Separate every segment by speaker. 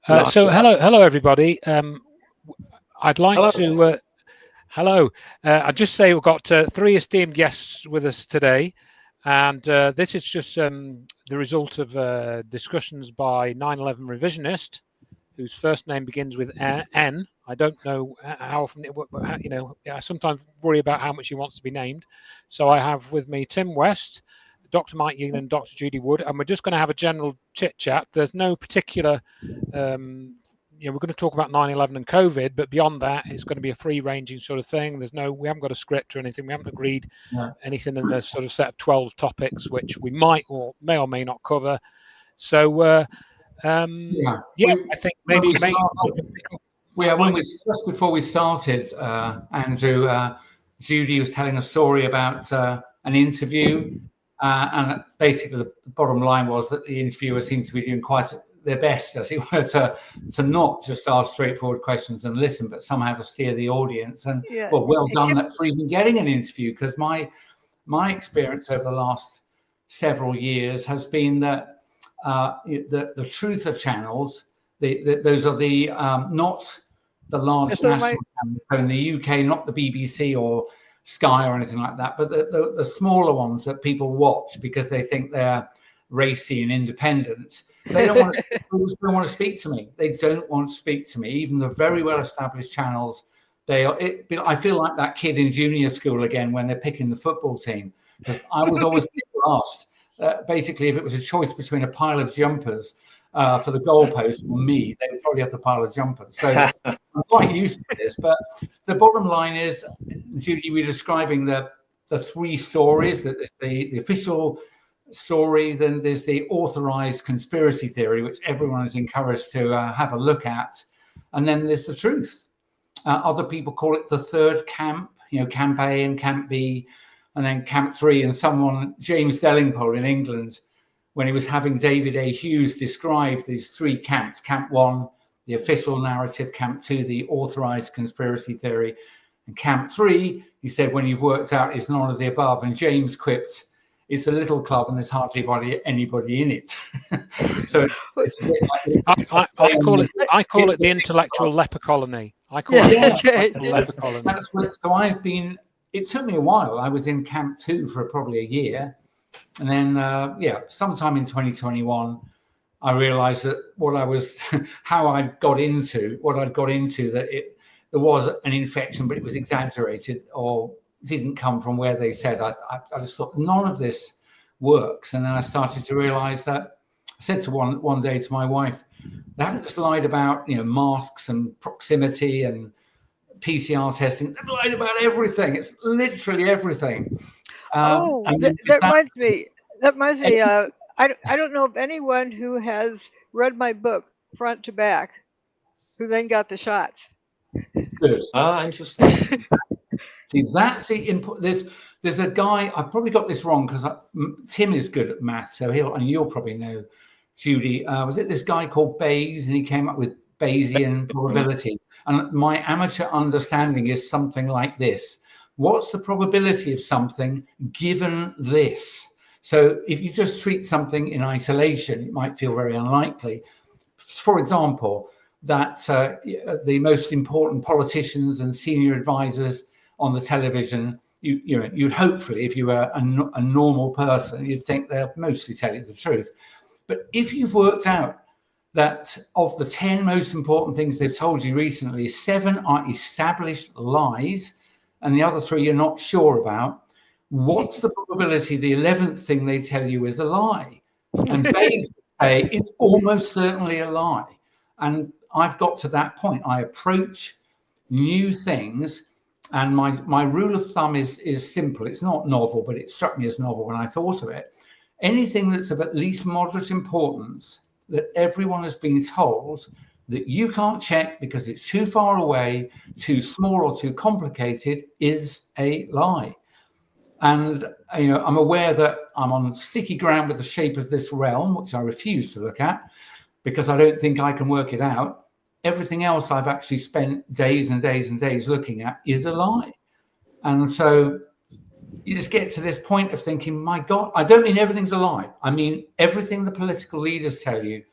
Speaker 1: Hello, everybody. I'd like
Speaker 2: Hello.
Speaker 1: to hello. I'd just say we've got three esteemed guests with us today, and this is just the result of discussions by 9/11 revisionist, whose first name begins with N. I don't know how often I sometimes worry about how much he wants to be named. So I have with me Tim West, Dr. Mike Yeadon, and Dr. Judy Wood, and we're just going to have a general chit chat. There's no particular we're going to talk about 9/11 and COVID, but beyond that, it's going to be a free-ranging sort of thing. We haven't got a script or anything. We haven't agreed anything in the sort of set of 12 topics, which we might or may not cover. So, I think maybe
Speaker 2: just before we started, Andrew, Judy was telling a story about an interview, and basically the bottom line was that the interviewer seemed to be doing quite their best, as it were, to not just ask straightforward questions and listen, but somehow to steer the audience. And well done for even getting an interview, because my experience over the last several years has been that the truther channels, those are the not the large national channels. So in the UK, not the BBC or Sky or anything like that, but the smaller ones that people watch because they think they're racy and independent. They don't want to speak to me. They don't want to speak to me. Even the very well-established channels, I feel like that kid in junior school again when they're picking the football team, because I was always asked, basically, if it was a choice between a pile of jumpers for the goalpost or me, they would probably have the pile of jumpers. So I'm quite used to this. But the bottom line is, Judy, we're describing the three stories. That is the official story, then there's the authorized conspiracy theory, which everyone is encouraged to have a look at, and then there's the truth. Other people call it the third camp, Camp A and Camp B, and then Camp 3. And someone, James Delingpole in England, when he was having David A. Hughes describe these three camps, Camp 1, the official narrative, Camp 2, the authorized conspiracy theory, and Camp 3, he said, when you've worked out, it's none of the above. And James quipped, it's a little club and there's hardly anybody in it. So it's a bit like
Speaker 1: I call it the intellectual leper colony. I call it the leper colony.
Speaker 2: So it took me a while. I was in Camp 2 for probably a year. And then, sometime in 2021, I realized that how I'd got into, that there was an infection, but it was exaggerated or didn't come from where they said. I just thought none of this works. And then I started to realize that I said to one day to my wife, they haven't just lied about masks and proximity and PCR testing. They've lied about everything. It's literally everything.
Speaker 3: That reminds me. I don't know of anyone who has read my book front to back who then got the shots.
Speaker 2: Good.
Speaker 4: Interesting.
Speaker 2: See, that's the input. There's a guy. I probably got this wrong because Tim is good at maths, so you'll probably know, Judy. Was it this guy called Bayes, and he came up with Bayesian probability? And my amateur understanding is something like this: what's the probability of something given this? So if you just treat something in isolation, it might feel very unlikely. For example, that the most important politicians and senior advisors on the television, you'd hopefully, if you were a normal person, you'd think they'll mostly tell you the truth. But if you've worked out that of the 10 most important things they've told you recently, 7 are established lies, and the other 3 you're not sure about, what's the probability the 11th thing they tell you is a lie? And Bayes say it's almost certainly a lie. And I've got to that point. I approach new things, and my rule of thumb is simple. It's not novel, but it struck me as novel when I thought of it. Anything that's of at least moderate importance that everyone has been told that you can't check because it's too far away, too small, or too complicated is a lie. And I'm aware that I'm on sticky ground with the shape of this realm, which I refuse to look at because I don't think I can work it out. Everything else I've actually spent days and days and days looking at is a lie. And so you just get to this point of thinking, my God, I don't mean everything's a lie. I mean, everything the political leaders tell you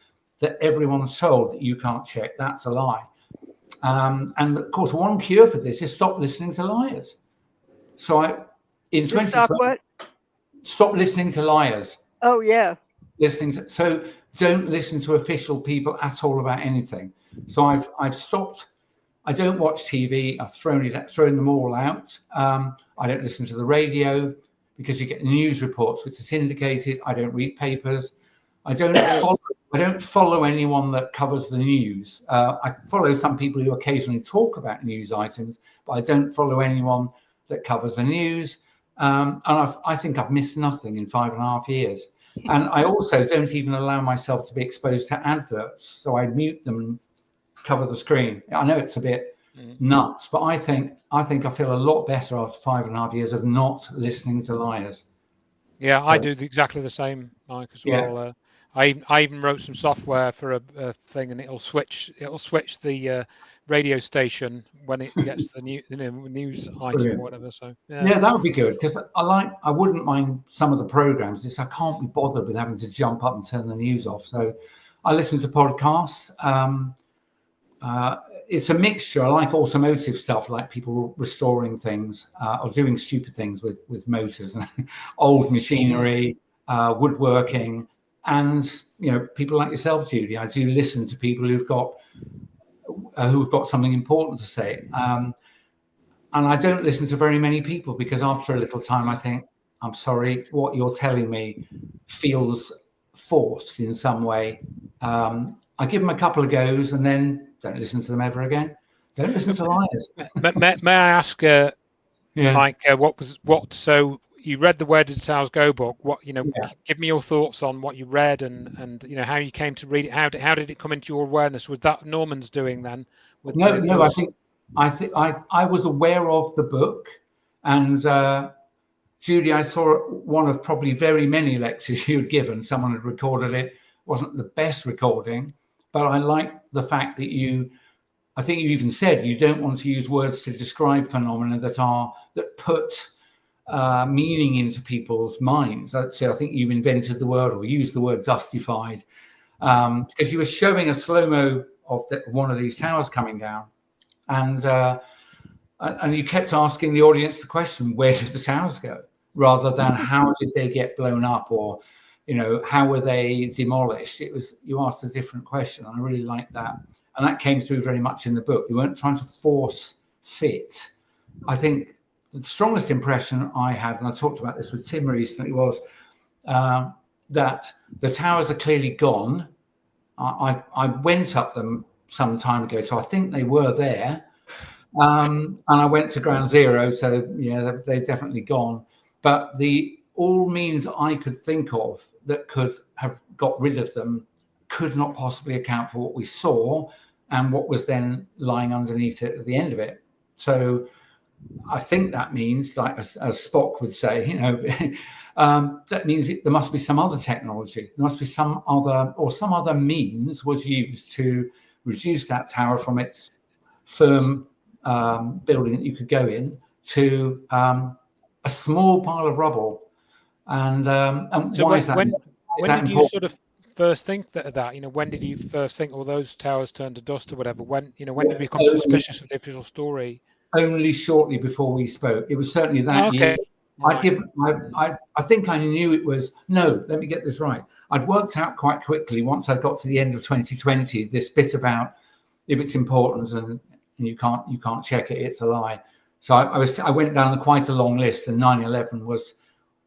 Speaker 2: that everyone's told that you can't check. That's a lie. And of course, one cure for this is stop listening to liars. So in 2020, stop listening to liars.
Speaker 3: Oh yeah.
Speaker 2: So don't listen to official people at all about anything. So I've stopped. I don't watch TV. I've thrown them all out. I don't listen to the radio because you get news reports which are syndicated. I don't read papers. I don't follow anyone that covers the news. I follow some people who occasionally talk about news items, but I don't follow anyone that covers the news. And I think I've missed nothing in 5.5 years. And I also don't even allow myself to be exposed to adverts. So I mute them and cover the screen. I know it's a bit nuts, but I think I feel a lot better after 5.5 years of not listening to liars.
Speaker 1: Yeah, so, I do exactly the same, Mike, as well. I even wrote some software for a thing, and it'll switch the radio station when it gets the news item
Speaker 2: Brilliant.
Speaker 1: Or whatever. So
Speaker 2: yeah, that would be good, because I wouldn't mind some of the programs. Just I can't be bothered with having to jump up and turn the news off. So I listen to podcasts. It's a mixture. I like automotive stuff, like people restoring things or doing stupid things with motors and old machinery, woodworking, and people like yourself, Judy. I do listen to people who've got something important to say, and I don't listen to very many people, because after a little time I think, I'm sorry, what you're telling me feels forced in some way. I give them a couple of goes and then don't listen to them ever again. Don't listen to liars.
Speaker 1: May I ask, Mike, so you read the Where Did the Towers Go book? Give me your thoughts on what you read and how you came to read it. How did it come into your awareness? Was that Norman's doing then?
Speaker 2: No. I think I was aware of the book, and Judy, I saw one of probably very many lectures you'd given. Someone had recorded it. It wasn't the best recording, but I liked the fact that I think you even said you don't want to use words to describe phenomena that put meaning into people's minds. So I think you invented the word, or used the word justified, because you were showing a slow-mo of one of these towers coming down, and you kept asking the audience the question, where did the towers go, rather than how did they get blown up, or how were they demolished. You asked a different question, and I really liked that, and that came through very much in the book. You weren't trying to force fit. I think the strongest impression I had, and I talked about this with Tim recently, was that the towers are clearly gone. I went up them some time ago, so I think they were there. And I went to ground zero, so yeah, they've definitely gone. But all means I could think of that could have got rid of them could not possibly account for what we saw and what was then lying underneath it at the end of it. So I think that means, like as Spock would say, that means there must be some other technology. There must be some other means was used to reduce that tower from its firm building that you could go in to a small pile of rubble. And so why is that?
Speaker 1: When did you sort of first think that? When did you first think, those towers turned to dust or whatever? When did you become suspicious of the official story?
Speaker 2: Only shortly before we spoke. It was certainly that year. I think I knew it was. No, let me get this right. I'd worked out quite quickly once I got to the end of 2020 this bit about if it's important and you can't check it, it's a lie. So I went down quite a long list, and 9/11 was.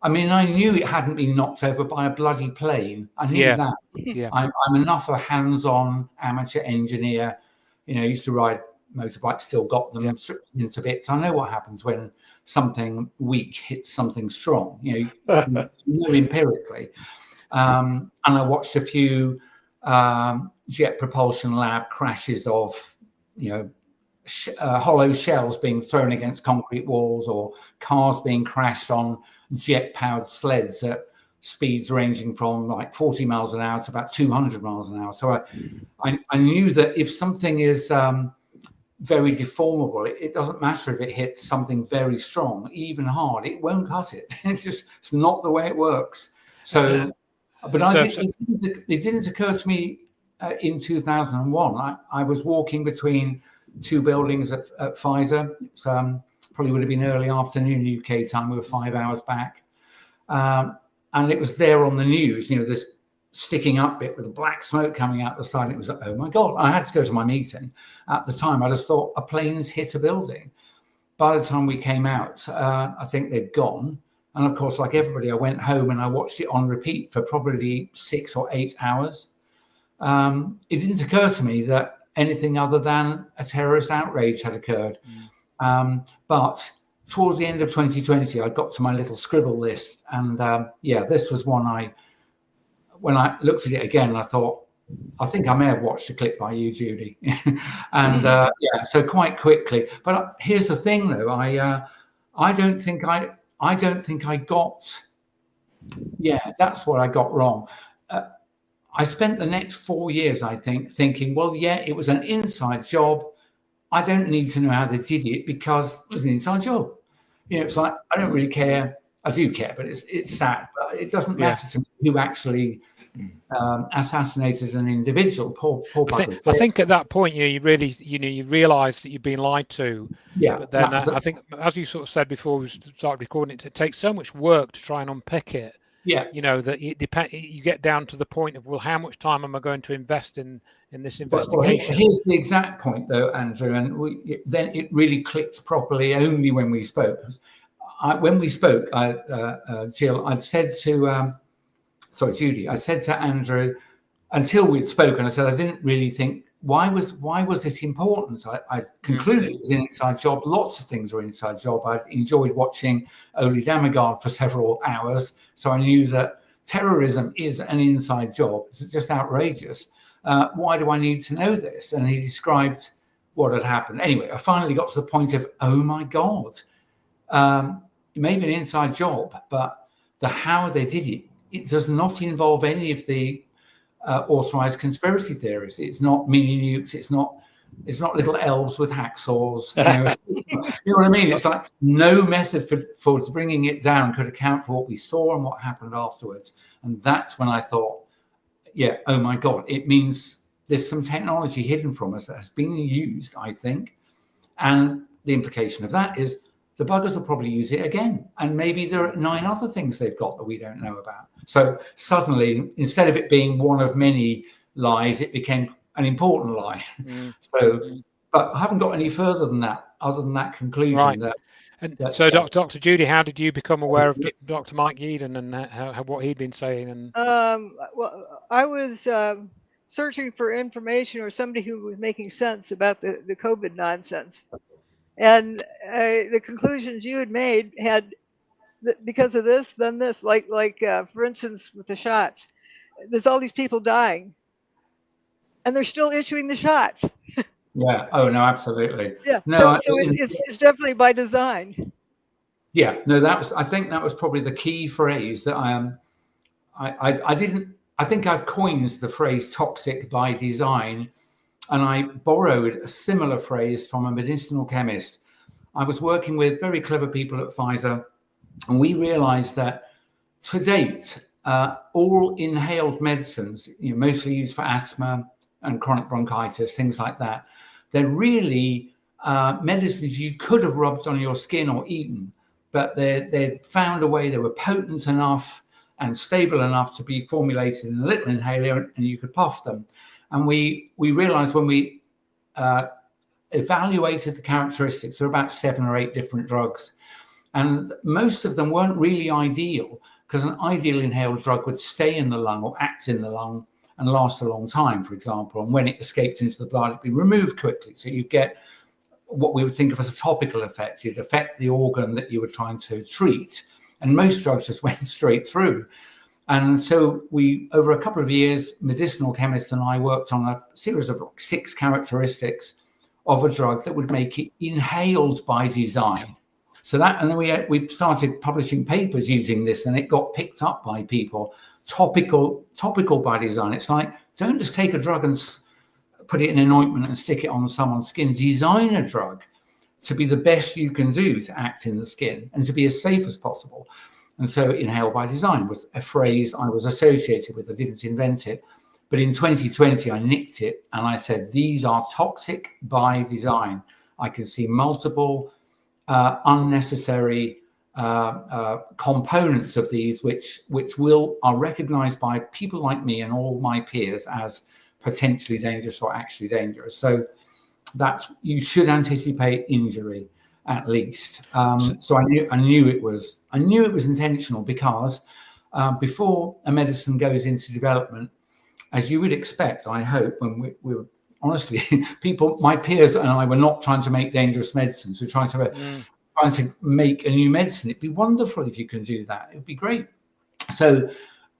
Speaker 2: I mean, I knew it hadn't been knocked over by a bloody plane. I knew that.
Speaker 1: Yeah.
Speaker 2: I'm enough a hands-on amateur engineer. Used to ride motorbikes, still got them stripped into bits. I know what happens when something weak hits something strong. You know empirically. And I watched a few jet propulsion lab crashes of, hollow shells being thrown against concrete walls, or cars being crashed on jet-powered sleds at speeds ranging from like 40 miles an hour to about 200 miles an hour. So I knew that if something is very deformable, it doesn't matter if it hits something very strong, even hard, it won't cut it. It's not the way it works. So, but it didn't occur to me in 2001. I was walking between two buildings at Pfizer. It's, probably would have been early afternoon UK time. We were 5 hours back. And it was there on the news, you know, this sticking up bit with the black smoke coming out the side. And it was like, oh my God. I had to go to my meeting. At the time, I just thought a plane's hit a building. By the time we came out, I think they'd gone. And of course, like everybody, I went home and I watched it on repeat for probably 6 or 8 hours. It didn't occur to me that anything other than a terrorist outrage had occurred. But towards the end of 2020, I got to my little scribble list. And yeah, this was one when I looked at it again, I thought, I think I may have watched a clip by you, Judy. And yeah, so quite quickly. But here's the thing, though. I don't think I got. Yeah, that's what I got wrong. I spent the next 4 years, I think, thinking, well, yeah, it was an inside job. I don't need to know how they did it because it was an inside job. You know, it's like I don't really care. I do care, but it's sad. But it doesn't matter to me who actually assassinated an individual. Poor
Speaker 1: I think at that point, you really, you realised that you've been lied to.
Speaker 2: Yeah.
Speaker 1: But then I think, as you sort of said before we started recording it takes so much work to try and unpick it.
Speaker 2: Yeah.
Speaker 1: You know that you get down to the point of, well, how much time am I going to invest in this investigation?
Speaker 2: Well, here's the exact point, though, Andrew, and then it really clicked properly only when we spoke. When we spoke, Jill, I'd said to, Judy, I said to Andrew, until we'd spoken, I said I didn't really think, why was it important? I concluded it was an inside job. Lots of things were inside job. I enjoyed watching Oli Damagard for several hours, so I knew that terrorism is an inside job. It's just outrageous. Why do I need to know this? And he described what had happened. Anyway, I finally got to the point of, oh my God, it may be an inside job, but the how they did it, it does not involve any of the authorized conspiracy theories. It's not mini nukes. It's not little elves with hacksaws. You know what I mean? It's like no method for bringing it down could account for what we saw and what happened afterwards. And that's when I thought, yeah, oh my God, it means there's some technology hidden from us that has been used, I think. And the implication of that is the buggers will probably use it again. And maybe there are 9 other things they've got that we don't know about. So suddenly, instead of it being one of many lies, it became an important lie. But I haven't got any further than that, other than that conclusion.
Speaker 1: Right. So, Dr. Judy, how did you become aware of Dr. Mike Yeadon and what he'd been saying? And
Speaker 3: well, I was searching for information or somebody who was making sense about the COVID nonsense. And the conclusions you had made had, because of this, then this, like for instance, with the shots, there's all these people dying and they're still issuing the shots.
Speaker 2: Yeah. Oh, no, absolutely.
Speaker 3: Yeah. No, so it's definitely by design.
Speaker 2: Yeah. No, I think that was probably the key phrase that I think I've coined the phrase toxic by design. And I borrowed a similar phrase from a medicinal chemist. I was working with very clever people at Pfizer, and we realized that to date, all inhaled medicines, mostly used for asthma and chronic bronchitis, things like that, they're really medicines you could have rubbed on your skin or eaten, but they found a way, they were potent enough and stable enough to be formulated in a little inhaler, and you could puff them. And we realized when we evaluated the characteristics, there were about 7 or 8 different drugs. And most of them weren't really ideal, because an ideal inhaled drug would stay in the lung or act in the lung and last a long time, for example. And when it escaped into the blood, it'd be removed quickly. So you get what we would think of as a topical effect. You'd affect the organ that you were trying to treat. And most drugs just went straight through. And so we, over a couple of years, medicinal chemists and I worked on a series of 6 characteristics of a drug that would make it inhaled by design. So that, and then we started publishing papers using this, and it got picked up by people. Topical by design. It's like, don't just take a drug and put it in an ointment and stick it on someone's skin. Design a drug to be the best you can do to act in the skin and to be as safe as possible. And so inhale by design was a phrase I was associated with. I didn't invent it. But in 2020, I nicked it and I said, these are toxic by design. I can see multiple unnecessary components of these, which are recognized by people like me and all my peers as potentially dangerous or actually dangerous. So you should anticipate injury at least. So I knew it was intentional, because before a medicine goes into development, as you would expect, I hope, when we were honestly, my peers and I were not trying to make dangerous medicines. We're trying to make a new medicine. It'd be wonderful if you can do that. It'd be great. So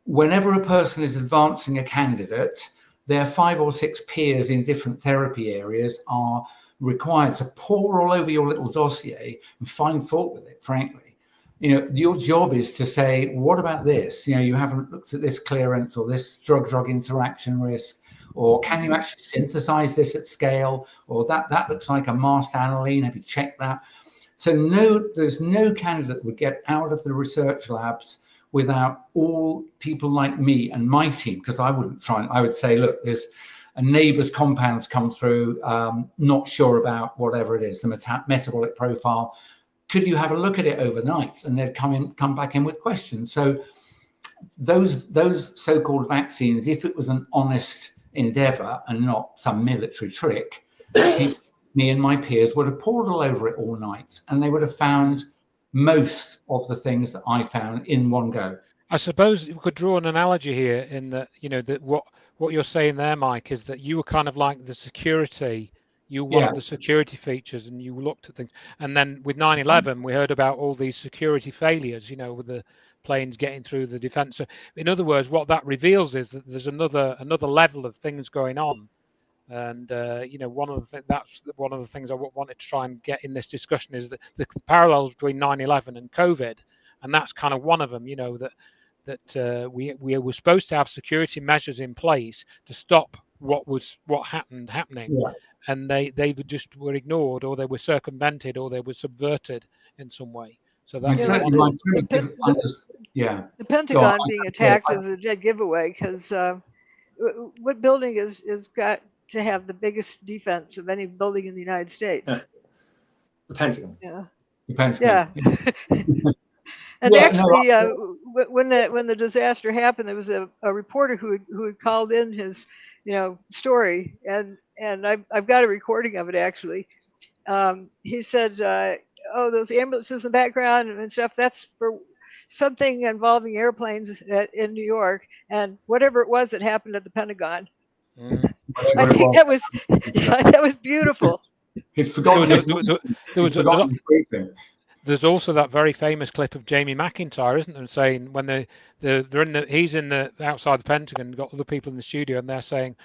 Speaker 2: whenever a person is advancing a candidate, their 5 or 6 peers in different therapy areas are required to pore all over your little dossier and find fault with it, frankly. Your job is to say, what about this? You haven't looked at this clearance or this drug-drug interaction risk, or can you actually synthesize this at scale? Or that looks like a masked aniline. Have you checked that? So there's no candidate that would get out of the research labs without all people like me and my team, because I would say, look, there's a neighbor's compounds come through, not sure about whatever it is, the metabolic profile. Could you have a look at it overnight? And they'd come back in with questions. So those so-called vaccines, if it was an honest endeavor and not some military trick, me and my peers would have pored all over it all night, and they would have found most of the things that I found in one go.
Speaker 1: I suppose we could draw an analogy here in that, that what you're saying there, Mike, is that you were kind of like the security. You were one of the security features, and you looked at things. And then with 9/11, we heard about all these security failures, with the planes getting through the defense. So in other words, what that reveals is that there's another level of things going on. And one of the things I wanted to try and get in this discussion is that the parallels between 9/11 and COVID, and that's kind of one of them. That we were supposed to have security measures in place to stop what happening, and they were ignored, or they were circumvented, or they were subverted in some way. So that's
Speaker 3: the Pentagon being attacked is a dead giveaway, because what building is got to have the biggest defense of any building in the United States?
Speaker 4: The Pentagon.
Speaker 3: Yeah.
Speaker 2: The Pentagon.
Speaker 3: Yeah. And actually, when the disaster happened, there was a reporter who had called in his story, and I've got a recording of it actually. He said, those ambulances in the background and stuff, that's for something involving airplanes in New York, and whatever it was that happened at the Pentagon. I think that was beautiful.
Speaker 1: There's also that very famous clip of Jamie McIntyre, isn't there, saying when he's outside the Pentagon, got other people in the studio, and they're saying,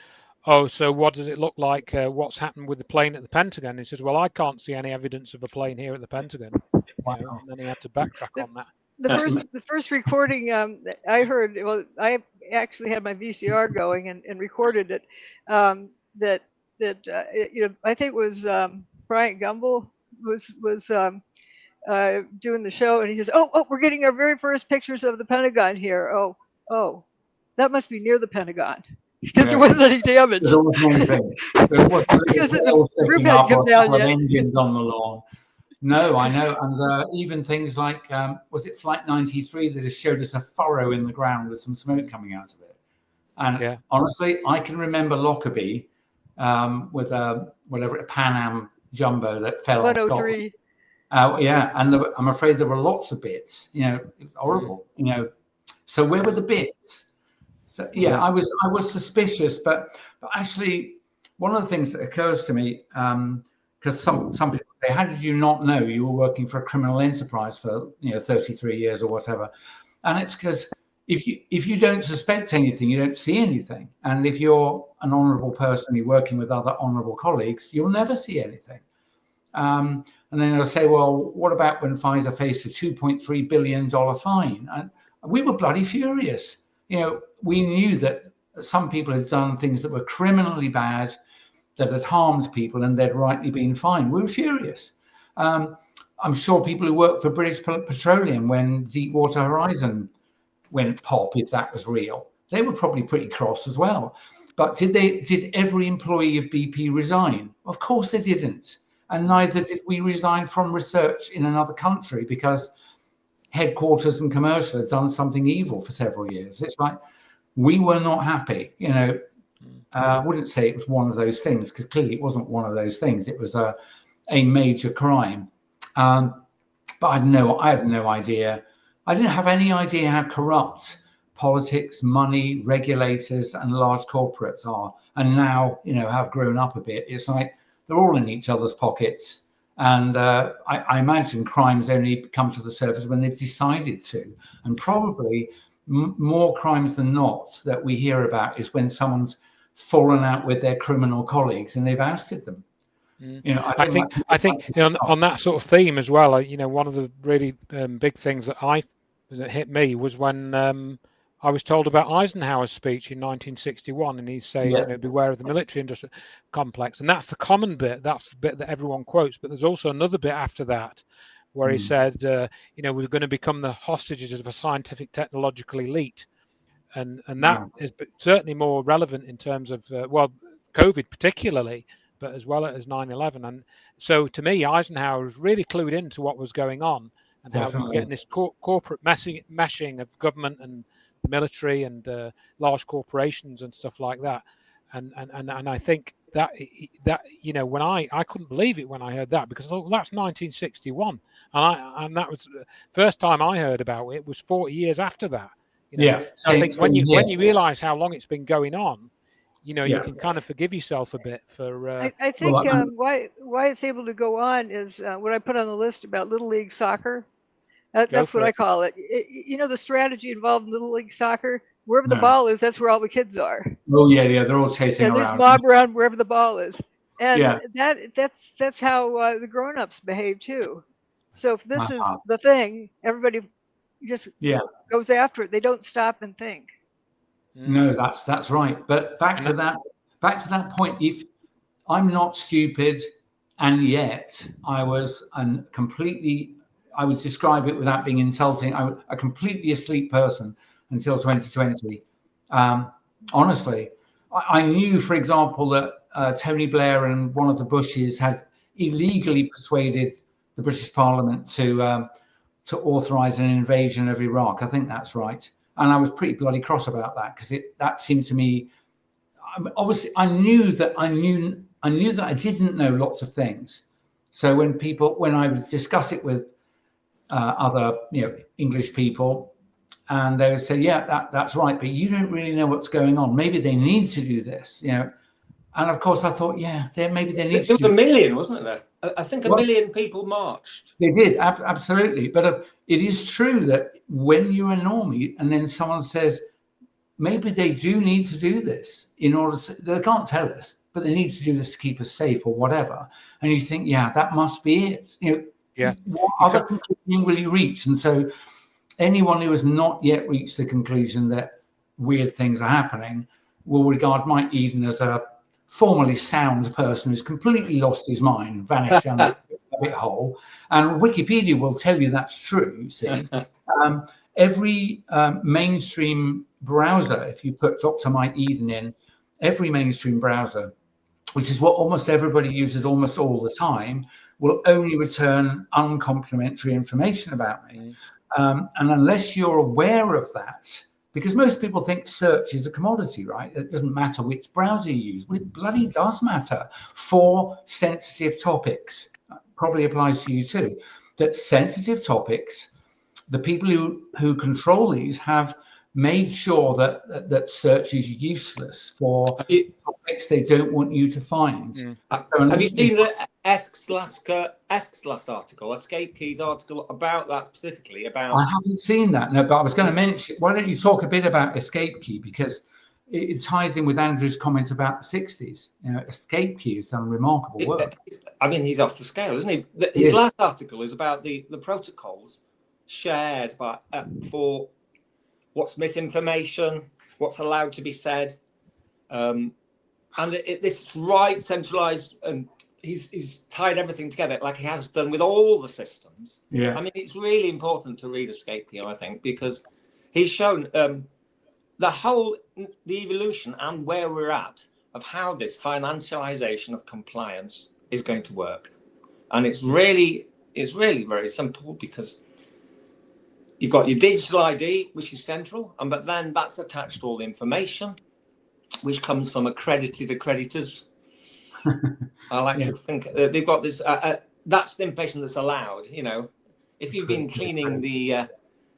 Speaker 1: "Oh, so what does it look like? What's happened with the plane at the Pentagon?" And he says, "Well, I can't see any evidence of a plane here at the Pentagon." And then he had to backtrack on that.
Speaker 3: The first recording I heard, well, I actually had my VCR going and recorded it. I think it was Bryant Gumbel was doing the show, and he says, "Oh, we're getting our very first pictures of the Pentagon here. Oh, that must be near the Pentagon." Because there wasn't any damage.
Speaker 2: There wasn't anything. There wasn't roof had come down yet. Engines on the lawn. No, I know. And even things like, was it Flight 93 that has showed us a furrow in the ground with some smoke coming out of it? And honestly, I can remember Lockerbie with a Pan Am jumbo that fell
Speaker 3: 103.
Speaker 2: And I'm afraid there were lots of bits. It was horrible. So where were the bits? So I was suspicious, but actually, one of the things that occurs to me, because some people say, "How did you not know you were working for a criminal enterprise for 33 years or whatever?" And it's because if you don't suspect anything, you don't see anything. And if you're an honourable person, you're working with other honourable colleagues, you'll never see anything. And then they'll say, "Well, what about when Pfizer faced a $2.3 billion fine?" And we were bloody furious. We knew that some people had done things that were criminally bad, that had harmed people, and they'd rightly been fined. We were furious. I'm sure people who worked for British Petroleum when Deepwater Horizon went pop, if that was real, they were probably pretty cross as well. But did every employee of BP resign? Of course they didn't. And neither did we resign from research in another country because headquarters and commercial had done something evil for several years. It's like, we were not happy. I wouldn't say it was one of those things, because clearly it wasn't one of those things. It was a major crime. But I had no idea. I didn't have any idea how corrupt politics, money, regulators, and large corporates are. And now, have grown up a bit. It's like they're all in each other's pockets. And I imagine crimes only come to the surface when they've decided to. And probably more crimes than not that we hear about is when someone's fallen out with their criminal colleagues and they've ousted them. I
Speaker 1: think on that sort of theme as well. One of the really big things that hit me was when I was told about Eisenhower's speech in 1961, and he's saying, beware of the military-industrial complex. And that's the common bit. That's the bit that everyone quotes. But there's also another bit after that where he said, we're going to become the hostages of a scientific technological elite. And that is certainly more relevant in terms of, COVID particularly, but as well as 9/11. And so to me, Eisenhower was really clued into what was going on and how we're getting this corporate meshing of government and the military and large corporations and stuff like that. And I think that when I couldn't believe it when I heard that, because that's 1961, and that was the first time I heard about it was 40 years after that. So I think when you realise how long it's been going on, you can kind of forgive yourself a bit for.
Speaker 3: I think why it's able to go on is what I put on the list about Little League soccer. That's what I call it. The strategy involved in Little League soccer. Wherever the ball is, that's where all the kids are.
Speaker 2: Oh yeah, they're all chasing around.
Speaker 3: There's mob around wherever the ball is, and that's how the grown-ups behave too. So if this is the thing, everybody just goes after it. They don't stop and think.
Speaker 2: No, that's right. But back to that point, if I'm not stupid, and yet I was I would describe it without being insulting. I was a completely asleep person until 2020. Honestly, I knew, for example, that Tony Blair and one of the Bushes had illegally persuaded the British Parliament to authorize an invasion of Iraq. I think that's right. And I was pretty bloody cross about that, because that seemed to me, obviously, I knew that I didn't know lots of things. So when I would discuss it with other English people, and they would say, that's right, but you don't really know what's going on. Maybe they need to do this, And of course I thought, maybe they need to.
Speaker 4: There was a million, wasn't there? I think a million people marched.
Speaker 2: They did, absolutely. But it is true that when you're a normie and then someone says, maybe they do need to do this they can't tell us, but they need to do this to keep us safe or whatever. And you think, that must be it. What other conclusion will you reach? And so anyone who has not yet reached the conclusion that weird things are happening will regard Mike Yeadon as a formerly sound person who's completely lost his mind, vanished down the rabbit hole. And Wikipedia will tell you that's true, you see. Every mainstream browser, if you put Dr. Mike Yeadon in, every mainstream browser, which is what almost everybody uses almost all the time, will only return uncomplimentary information about me. And unless you're aware of that, because most people think search is a commodity, right? It doesn't matter which browser you use. Well, it bloody does matter for sensitive topics. Probably applies to you too. That sensitive topics, the people who control these have made sure that search is useless for topics they don't want you to find.
Speaker 4: Have you seen the Eskslas article, Escape Keys article about that specifically?
Speaker 2: I haven't seen that, no, but I was going to mention, why don't you talk a bit about Escape Key, because it ties in with Andrew's comments about the 60s. Escape Key has done remarkable work.
Speaker 4: I mean, he's off the scale, isn't he? His last article is about the protocols shared for what's misinformation, what's allowed to be said, and this right centralized, and he's tied everything together like he has done with all the systems. I mean, it's really important to read Escape Key, I think, because he's shown the evolution and where we're at of how this financialization of compliance is going to work. And it's really very simple, because you've got your digital ID, which is central, but then that's attached to all the information, which comes from accredited accreditors. I like to think they've got this. That's the information that's allowed. You know, if you've been cleaning the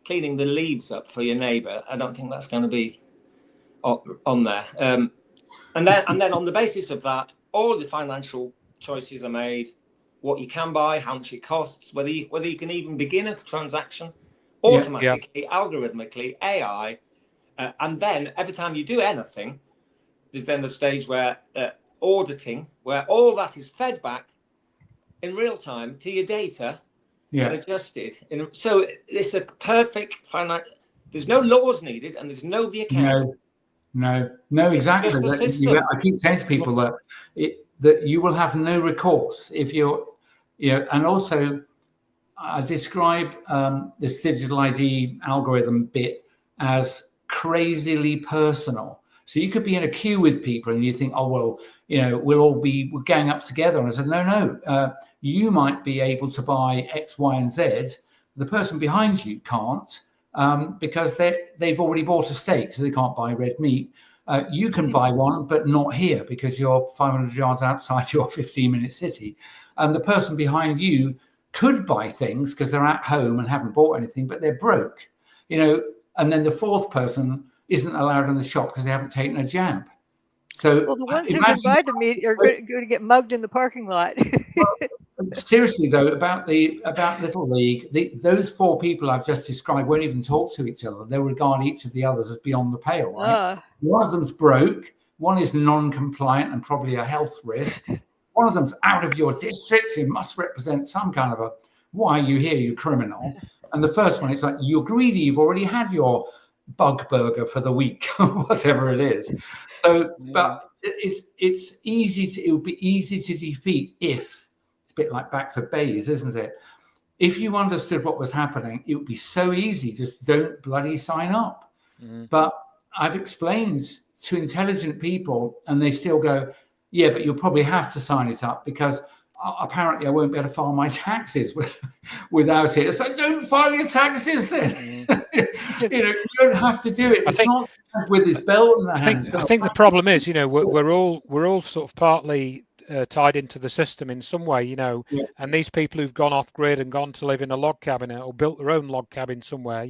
Speaker 4: leaves up for your neighbour, I don't think that's going to be on there. And then on the basis of that, all the financial choices are made. What you can buy, how much it costs, whether you can even begin a transaction automatically, algorithmically, AI, and then every time you do anything, there's then the stage where auditing, where all that is fed back in real time to your data and adjusted. So it's a perfect financial. There's no laws needed, and there's nobody accountable.
Speaker 2: No, exactly. I keep saying to people that you will have no recourse if you're, and also I describe this digital ID algorithm bit as crazily personal. So you could be in a queue with people and you think, oh, well, we're gang up together. And I said, no, you might be able to buy X, Y, and Z. The person behind you can't, because they've already bought a steak, so they can't buy red meat. You can buy one, but not here, because you're 500 yards outside your 15-minute city. And the person behind you could buy things because they're at home and haven't bought anything, but they're broke, and then the fourth person isn't allowed in the shop because they haven't taken a jab. So
Speaker 3: the ones who can buy the meat are going to get mugged in the parking lot.
Speaker 2: Seriously though, about Little League, those four people I've just described won't even talk to each other. They'll regard each of the others as beyond the pale, right? One of them's broke, one is non-compliant and probably a health risk. One of them's out of your district, it must represent some kind of why are you here, you criminal? And the first one, it's like, you're greedy, you've already had your bug burger for the week, whatever it is. So, but it would be easy to defeat if, it's a bit like back to Bayes, isn't it? If you understood what was happening, it would be so easy, just don't bloody sign up. But I've explained to intelligent people and they still go, yeah, but you'll probably have to sign it up because apparently I won't be able to file my taxes without it. It's like, don't file your taxes then. You don't have to do it. It's not with his belt in the hands.
Speaker 1: I think the problem is, we're all sort of partly tied into the system in some way, and these people who've gone off grid and gone to live in a log cabin or built their own log cabin somewhere,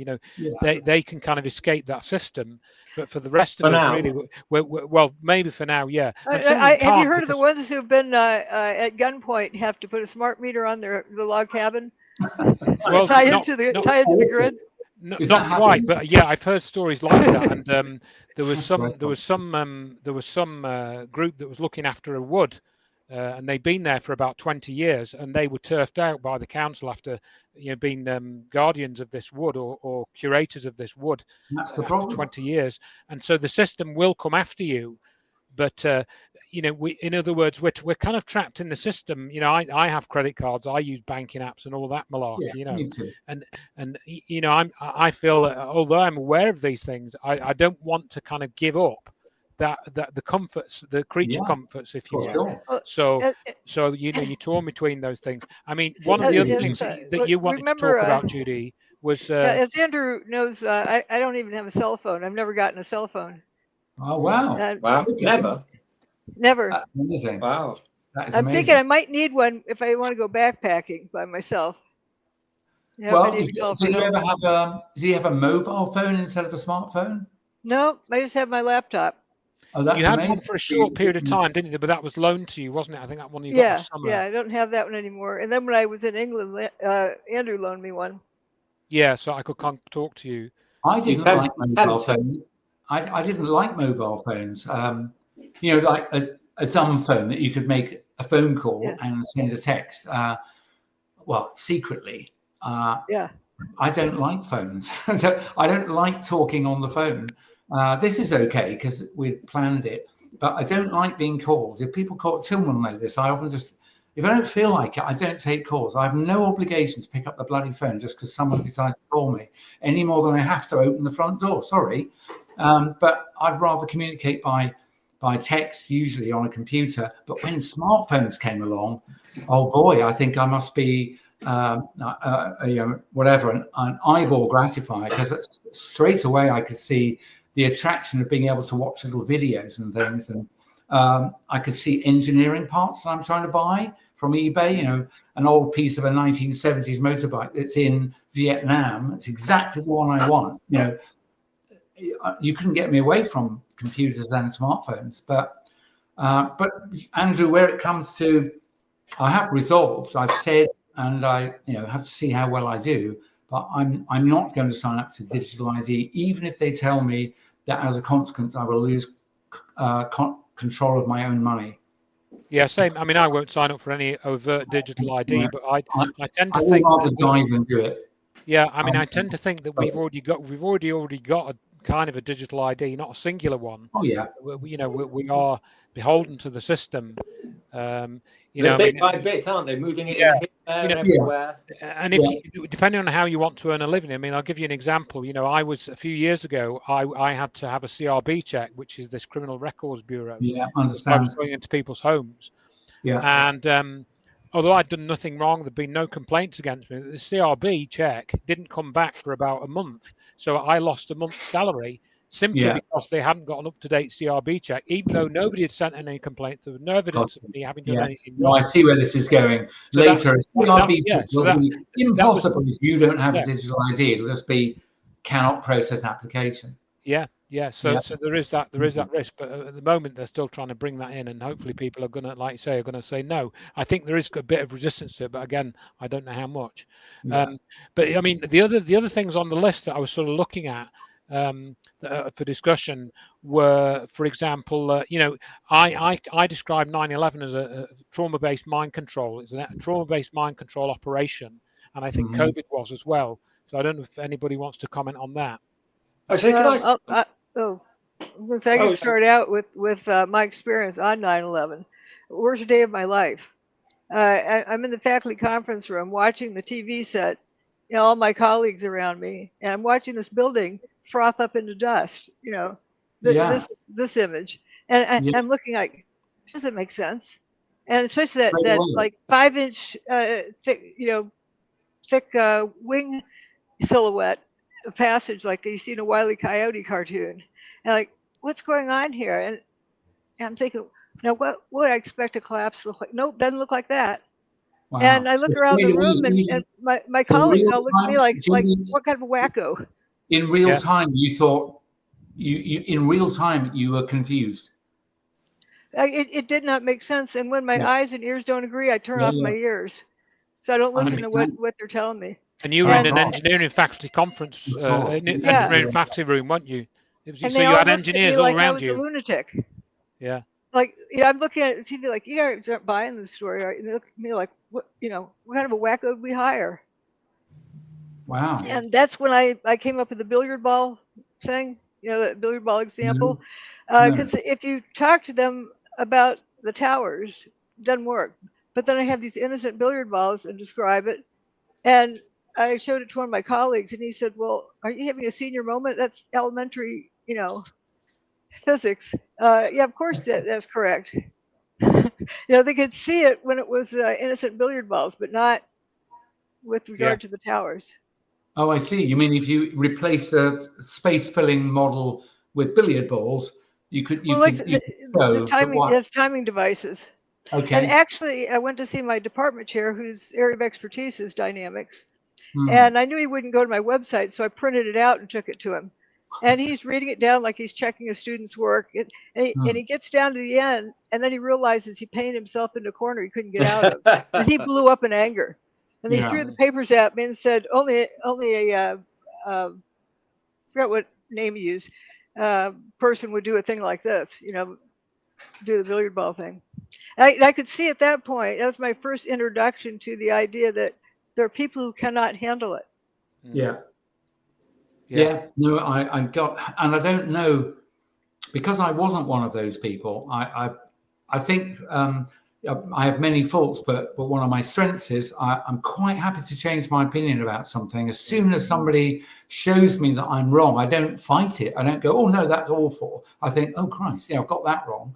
Speaker 1: they can kind of escape that system. But for the rest of us, really, well, maybe for now, yeah.
Speaker 3: Have you heard of the ones who've been at gunpoint have to put a smart meter on the log cabin? Tie into the grid?
Speaker 1: Not quite, but yeah, I've heard stories like that. And there was some group that was looking after a wood, and they'd been there for about 20 years, and they were turfed out by the council after being guardians of this wood or curators of this wood.
Speaker 2: That's the problem.
Speaker 1: 20 years, and so the system will come after you. But in other words, we're kind of trapped in the system. I have credit cards, I use banking apps and all that malarkey.
Speaker 2: Me too.
Speaker 1: And I feel that although I'm aware of these things, I don't want to kind of give up that the comforts, the creature comforts, if you will. Sure. So you torn between those things. I mean, one of the other things that you wanted to talk about, Judy, was
Speaker 3: as Andrew knows, I don't even have a cell phone. I've never gotten a cell phone.
Speaker 2: Oh wow!
Speaker 4: Wow,
Speaker 3: Never.
Speaker 2: That's amazing.
Speaker 4: Wow,
Speaker 2: that is
Speaker 3: I'm
Speaker 2: amazing.
Speaker 3: thinking I might need one if I want to go backpacking by myself.
Speaker 2: Well, do you have a mobile phone instead of a smartphone?
Speaker 3: No, I just have my laptop.
Speaker 2: Oh, that's
Speaker 1: you had
Speaker 2: amazing.
Speaker 1: one for a short period of time, didn't you? But that was loaned to you, wasn't it? I think that one you got in the summer.
Speaker 3: Yeah, I don't have that one anymore. And then when I was in England, Andrew loaned me one.
Speaker 1: Yeah, so I could talk to you.
Speaker 2: I didn't like mobile phones. I didn't like mobile phones. Like a dumb phone that you could make a phone call and send a text. Secretly. I don't like phones. So I don't like talking on the phone. This is okay because we planned it, but I don't like being called. If people call, Tim will know this. I often if I don't feel like it, I don't take calls. I have no obligation to pick up the bloody phone just because someone decides to call me any more than I have to open the front door. Sorry. But I'd rather communicate by text, usually on a computer. But when smartphones came along, oh boy, I think I must be whatever, an eyeball gratifier, because straight away I could see the attraction of being able to watch little videos and things, and I could see engineering parts that I'm trying to buy from eBay. An old piece of a 1970s motorbike that's in Vietnam. It's exactly the one I want. You couldn't get me away from computers and smartphones. But Andrew, where it comes to, I have resolved. I've said, and I have to see how well I do. But I'm not going to sign up to digital ID, even if they tell me that as a consequence I will lose control of my own money.
Speaker 1: Yeah, same. I mean, I won't sign up for any overt digital ID, but I tend to
Speaker 2: I
Speaker 1: think
Speaker 2: will rather die than do it.
Speaker 1: Yeah, I mean, I tend to think that we've already got a kind of a digital ID, not a singular one.
Speaker 2: Oh yeah.
Speaker 1: We are beholden to the system.
Speaker 4: Bit by bit, aren't they? Moving it in here, there, and everywhere.
Speaker 1: And if depending on how you want to earn a living, I mean, I'll give you an example. I was a few years ago, I had to have a CRB check, which is this Criminal Records Bureau.
Speaker 2: Yeah, understand.
Speaker 1: I was going into people's homes.
Speaker 2: Yeah.
Speaker 1: And although I'd done nothing wrong, there'd been no complaints against me. The CRB check didn't come back for about a month, so I lost a month's salary simply because they hadn't got an up-to-date CRB check, even though nobody had sent any complaints. There was no evidence of me having done anything wrong.
Speaker 2: No, I see where this is going. So later, a CRB check will be impossible if you don't have a digital ID. It'll just be cannot process application.
Speaker 1: So there is that risk, but at the moment they're still trying to bring that in, and hopefully people are going to, like you say, say no. I think there is a bit of resistance to it, but again, I don't know how much. But I mean, the other things on the list that I was sort of looking at for discussion were, for example, I describe 9/11 as a trauma-based mind control. It's a trauma-based mind control operation, and I think COVID was as well. So I don't know if anybody wants to comment on that.
Speaker 4: Actually, can
Speaker 3: I can start out with my experience on 9/11. Worst day of my life. I'm in the faculty conference room watching the TV set, all my colleagues around me, and I'm watching this building froth up into dust. This image, and I'm looking like, does it make sense? And especially that like 5-inch thick wing silhouette. A passage like you see in a Wile E. Coyote cartoon, and like, what's going on here? And I'm thinking, what would I expect a collapse to look like? Nope, doesn't look like that. Wow. And I look around the room, and my colleagues all look at me like what kind of a wacko?
Speaker 2: In real time, you thought in real time you were confused.
Speaker 3: It did not make sense, and when my eyes and ears don't agree, I turn off my ears, so I don't listen to what they're telling me.
Speaker 1: And you were in an engineering faculty conference, engineering faculty room, weren't you? So you had engineers all around you.
Speaker 3: I was a lunatic.
Speaker 1: Yeah.
Speaker 3: Like, I'm looking at the TV like, you guys aren't buying this story, right? And they look at me like, what kind of a wacko would we hire?
Speaker 2: Wow.
Speaker 3: And that's when I came up with the billiard ball thing, the billiard ball example. Because if you talk to them about the towers, it doesn't work. But then I have these innocent billiard balls and describe it. And I showed it to one of my colleagues, and he said, well, are you having a senior moment? That's elementary, physics. Yeah, of course that's correct. They could see it when it was innocent billiard balls, but not with regard to the towers.
Speaker 2: Oh, I see. You mean if you replace a space-filling model with billiard balls, the
Speaker 3: timing, yes, timing devices.
Speaker 2: Okay.
Speaker 3: And actually, I went to see my department chair, whose area of expertise is dynamics. And I knew he wouldn't go to my website, so I printed it out and took it to him. And he's reading it down like he's checking a student's work. And he gets down to the end, and then he realizes he painted himself in a corner he couldn't get out of. And he blew up in anger. And he threw the papers at me and said, only a forgot what name he used, person would do a thing like this, do the billiard ball thing. And I could see at that point, that was my first introduction to the idea that there are people who cannot handle it.
Speaker 2: Yeah. No, I got, and I don't know, because I wasn't one of those people. I think I have many faults, but one of my strengths is I'm quite happy to change my opinion about something. As soon as somebody shows me that I'm wrong, I don't fight it. I don't go, oh no, that's awful. I think, oh Christ, yeah, I've got that wrong.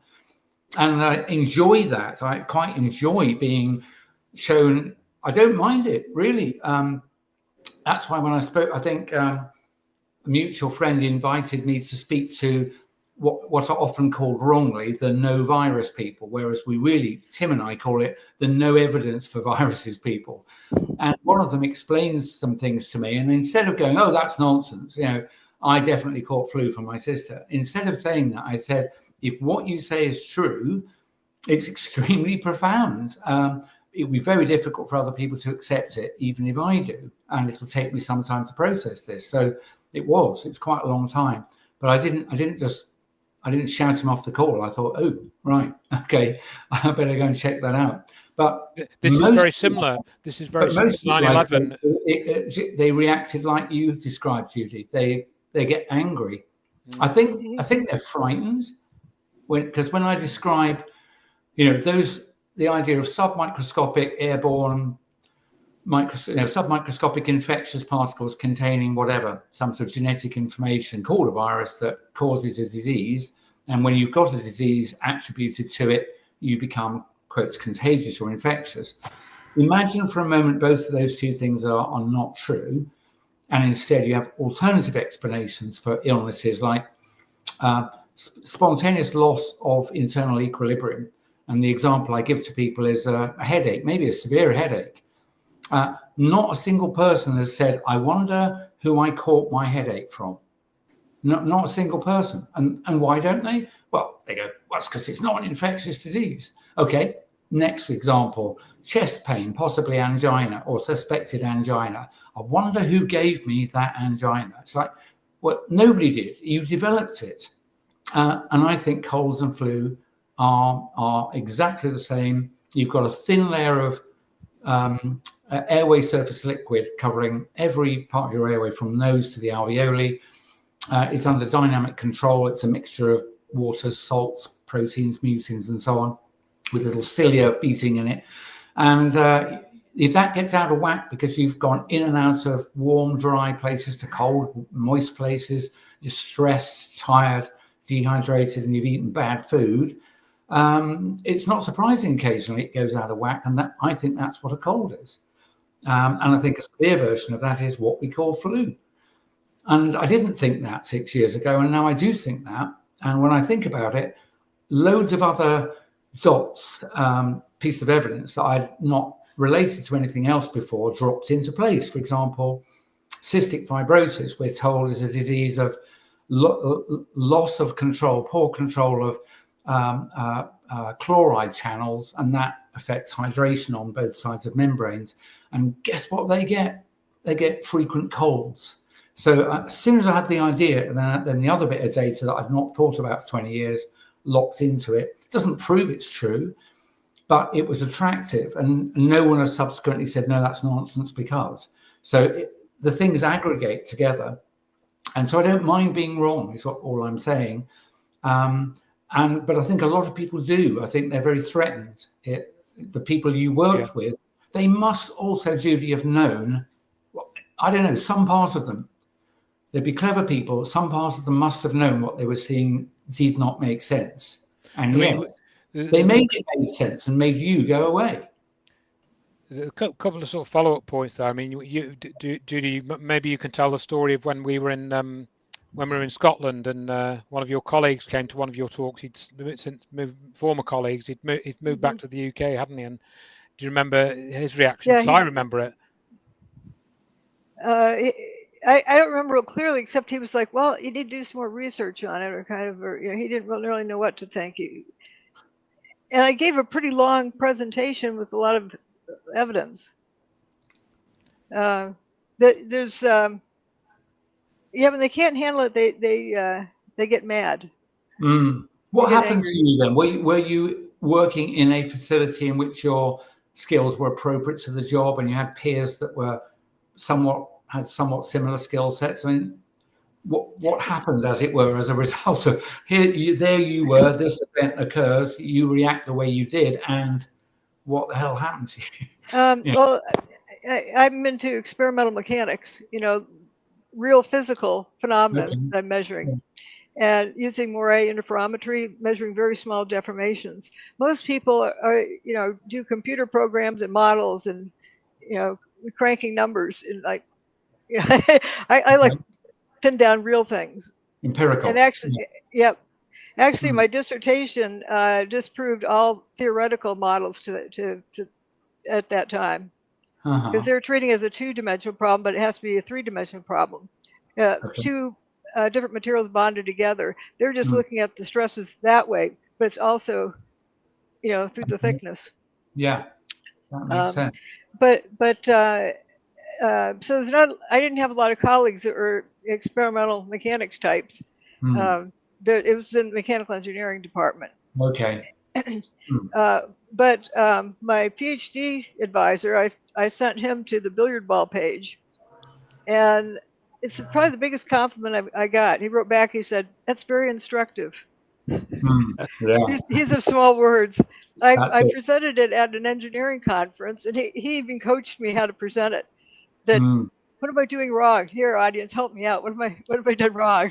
Speaker 2: And I enjoy that. I quite enjoy being shown. I don't mind it, really. That's why when I spoke, I think a mutual friend invited me to speak to what are often called wrongly the no virus people, whereas we really, Tim and I call it the no evidence for viruses people. And one of them explains some things to me, and instead of going, oh, that's nonsense, I definitely caught flu from my sister. Instead of saying that, I said, if what you say is true, it's extremely profound. It will be very difficult for other people to accept it, even if I do, and it'll take me some time to process this. So it's quite a long time, but I didn't shout him off the call. I thought, oh, right, okay, I better go and check that out. But
Speaker 1: this is very similar. This is very similar to
Speaker 2: 9/11. They reacted like you described, Judy. They get angry. I think they're frightened because when I describe, the idea of submicroscopic airborne submicroscopic infectious particles containing whatever, some sort of genetic information called a virus that causes a disease. And when you've got a disease attributed to it, you become, quotes, contagious or infectious. Imagine for a moment both of those two things are not true. And instead you have alternative explanations for illnesses like spontaneous loss of internal equilibrium. And the example I give to people is a headache, maybe a severe headache. Not a single person has said, I wonder who I caught my headache from. Not a single person. And why don't they? Well, they go, well, it's because it's not an infectious disease. Okay, next example, chest pain, possibly angina or suspected angina. I wonder who gave me that angina. It's like, well, nobody did. You developed it. And I think colds and flu are exactly the same. You've got a thin layer of airway surface liquid covering every part of your airway from nose to the alveoli. It's under dynamic control. It's a mixture of waters, salts, proteins, mucins, and so on, with little cilia beating in it. And if that gets out of whack because you've gone in and out of warm, dry places to cold, moist places, you're stressed, tired, dehydrated, and you've eaten bad food, it's not surprising occasionally it goes out of whack. And I think that's what a cold is. And I think a severe version of that is what we call flu. And I didn't think that 6 years ago, and now I do think that. And when I think about it, loads of other dots, piece of evidence that I'd not related to anything else before dropped into place. For example, cystic fibrosis, we're told, is a disease of loss of control, poor control of chloride channels, and that affects hydration on both sides of membranes. And guess what they get? They get frequent colds. So as soon as I had the idea, then the other bit of data that I'd not thought about for 20 years locked into it. It doesn't prove it's true, but it was attractive. And no one has subsequently said, no, that's nonsense because. So the things aggregate together. And so I don't mind being wrong, is all I'm saying. But I think a lot of people do. I think they're very threatened. The people you worked with, they must also, Judy, have known, I don't know, some part of them. They'd be clever people. Some parts of them must have known what they were seeing did not make sense. And they made it make sense and made you go away.
Speaker 1: There's a couple of sort of follow-up points there. I mean, Judy, maybe you can tell the story of when we were in Scotland, and one of your colleagues came to one of your talks. Former colleagues. He'd moved back to the UK, hadn't he? And do you remember his reaction? Because I remember it.
Speaker 3: I don't remember it clearly, except he was like, well, you need to do some more research on it, or he didn't really know what to think. And I gave a pretty long presentation with a lot of evidence. When they can't handle it, they get mad.
Speaker 2: What happened to you then? Were you working in a facility in which your skills were appropriate to the job, and you had peers that were had somewhat similar skill sets? I mean, what happened, as it were, as a result of there you were, this event occurs, you react the way you did, and what the hell happened to you? Yeah.
Speaker 3: Well, I'm into experimental mechanics, real physical phenomena
Speaker 2: Okay.
Speaker 3: that I'm measuring, and using Moray interferometry, measuring very small deformations. Most people do computer programs and models and, cranking numbers and like, I like pin down real things.
Speaker 2: Empirical.
Speaker 3: And actually, yep. Actually,
Speaker 2: Hmm.
Speaker 3: my dissertation disproved all theoretical models to at that time, because they were treating it as a 2-dimensional problem, but it has to be a 3-dimensional problem.
Speaker 2: Okay.
Speaker 3: Two different materials bonded together. They're just looking at the stresses that way, but it's also, through the thickness.
Speaker 2: Yeah, that makes sense.
Speaker 3: But so it's not. I didn't have a lot of colleagues that were experimental mechanics types. It was in the mechanical engineering department.
Speaker 2: Okay.
Speaker 3: But my PhD advisor, I sent him to the billiard ball page, and it's probably the biggest compliment I got. He wrote back. He said, "That's very instructive."
Speaker 2: Yeah.
Speaker 3: These are small words. I
Speaker 2: it.
Speaker 3: presented it at an engineering conference, and he even coached me how to present it. That what am I doing wrong? Here, audience, help me out. What have I done wrong?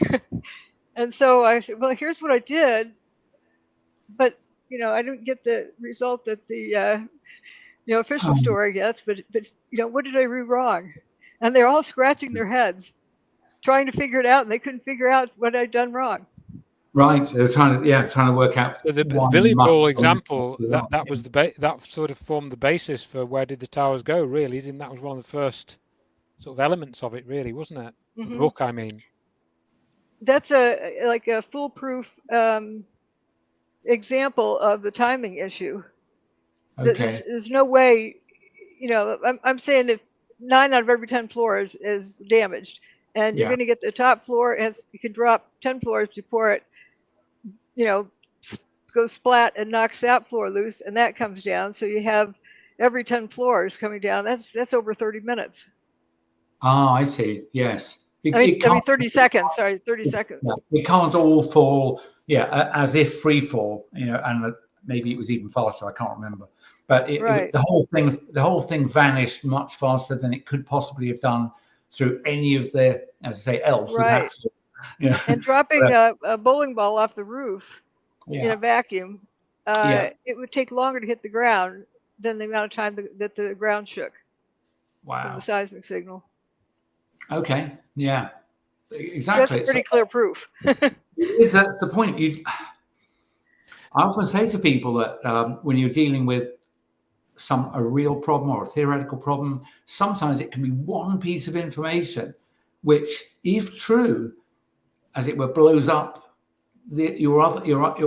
Speaker 3: And so I said, well, here's what I did, but I didn't get the result that the official story gets. But what did I do wrong? And they're all scratching their heads, trying to figure it out, and they couldn't figure out what I'd done wrong.
Speaker 2: Right, they're trying to work out.
Speaker 1: So the billiard ball example, that was that sort of formed the basis for where did the towers go, really, didn't that was one of the first sort of elements of it, really, wasn't it? The book, I mean.
Speaker 3: That's a foolproof example of the timing issue.
Speaker 2: Okay.
Speaker 3: There's no way, I'm saying if 9 out of every 10 floors is damaged, and you're going to get the top floor, you can drop 10 floors before it, goes splat and knocks that floor loose, and that comes down. So you have every 10 floors coming down. That's over 30 minutes.
Speaker 2: Ah, I see. Yes.
Speaker 3: I mean 30 seconds. Sorry, 30 seconds.
Speaker 2: Yeah. It can't all fall, as if free fall, and maybe it was even faster. I can't remember. But the whole thing vanished much faster than it could possibly have done through any of the, as I say, elves.
Speaker 3: Right. And dropping a bowling ball off the roof in a vacuum, it would take longer to hit the ground than the amount of time that the ground shook.
Speaker 2: Wow.
Speaker 3: From the seismic signal.
Speaker 2: Okay. Yeah. Exactly.
Speaker 3: That's pretty clear proof.
Speaker 2: That's the point. I often say to people that when you're dealing with a real problem or a theoretical problem, sometimes it can be one piece of information which, if true, as it were, blows up your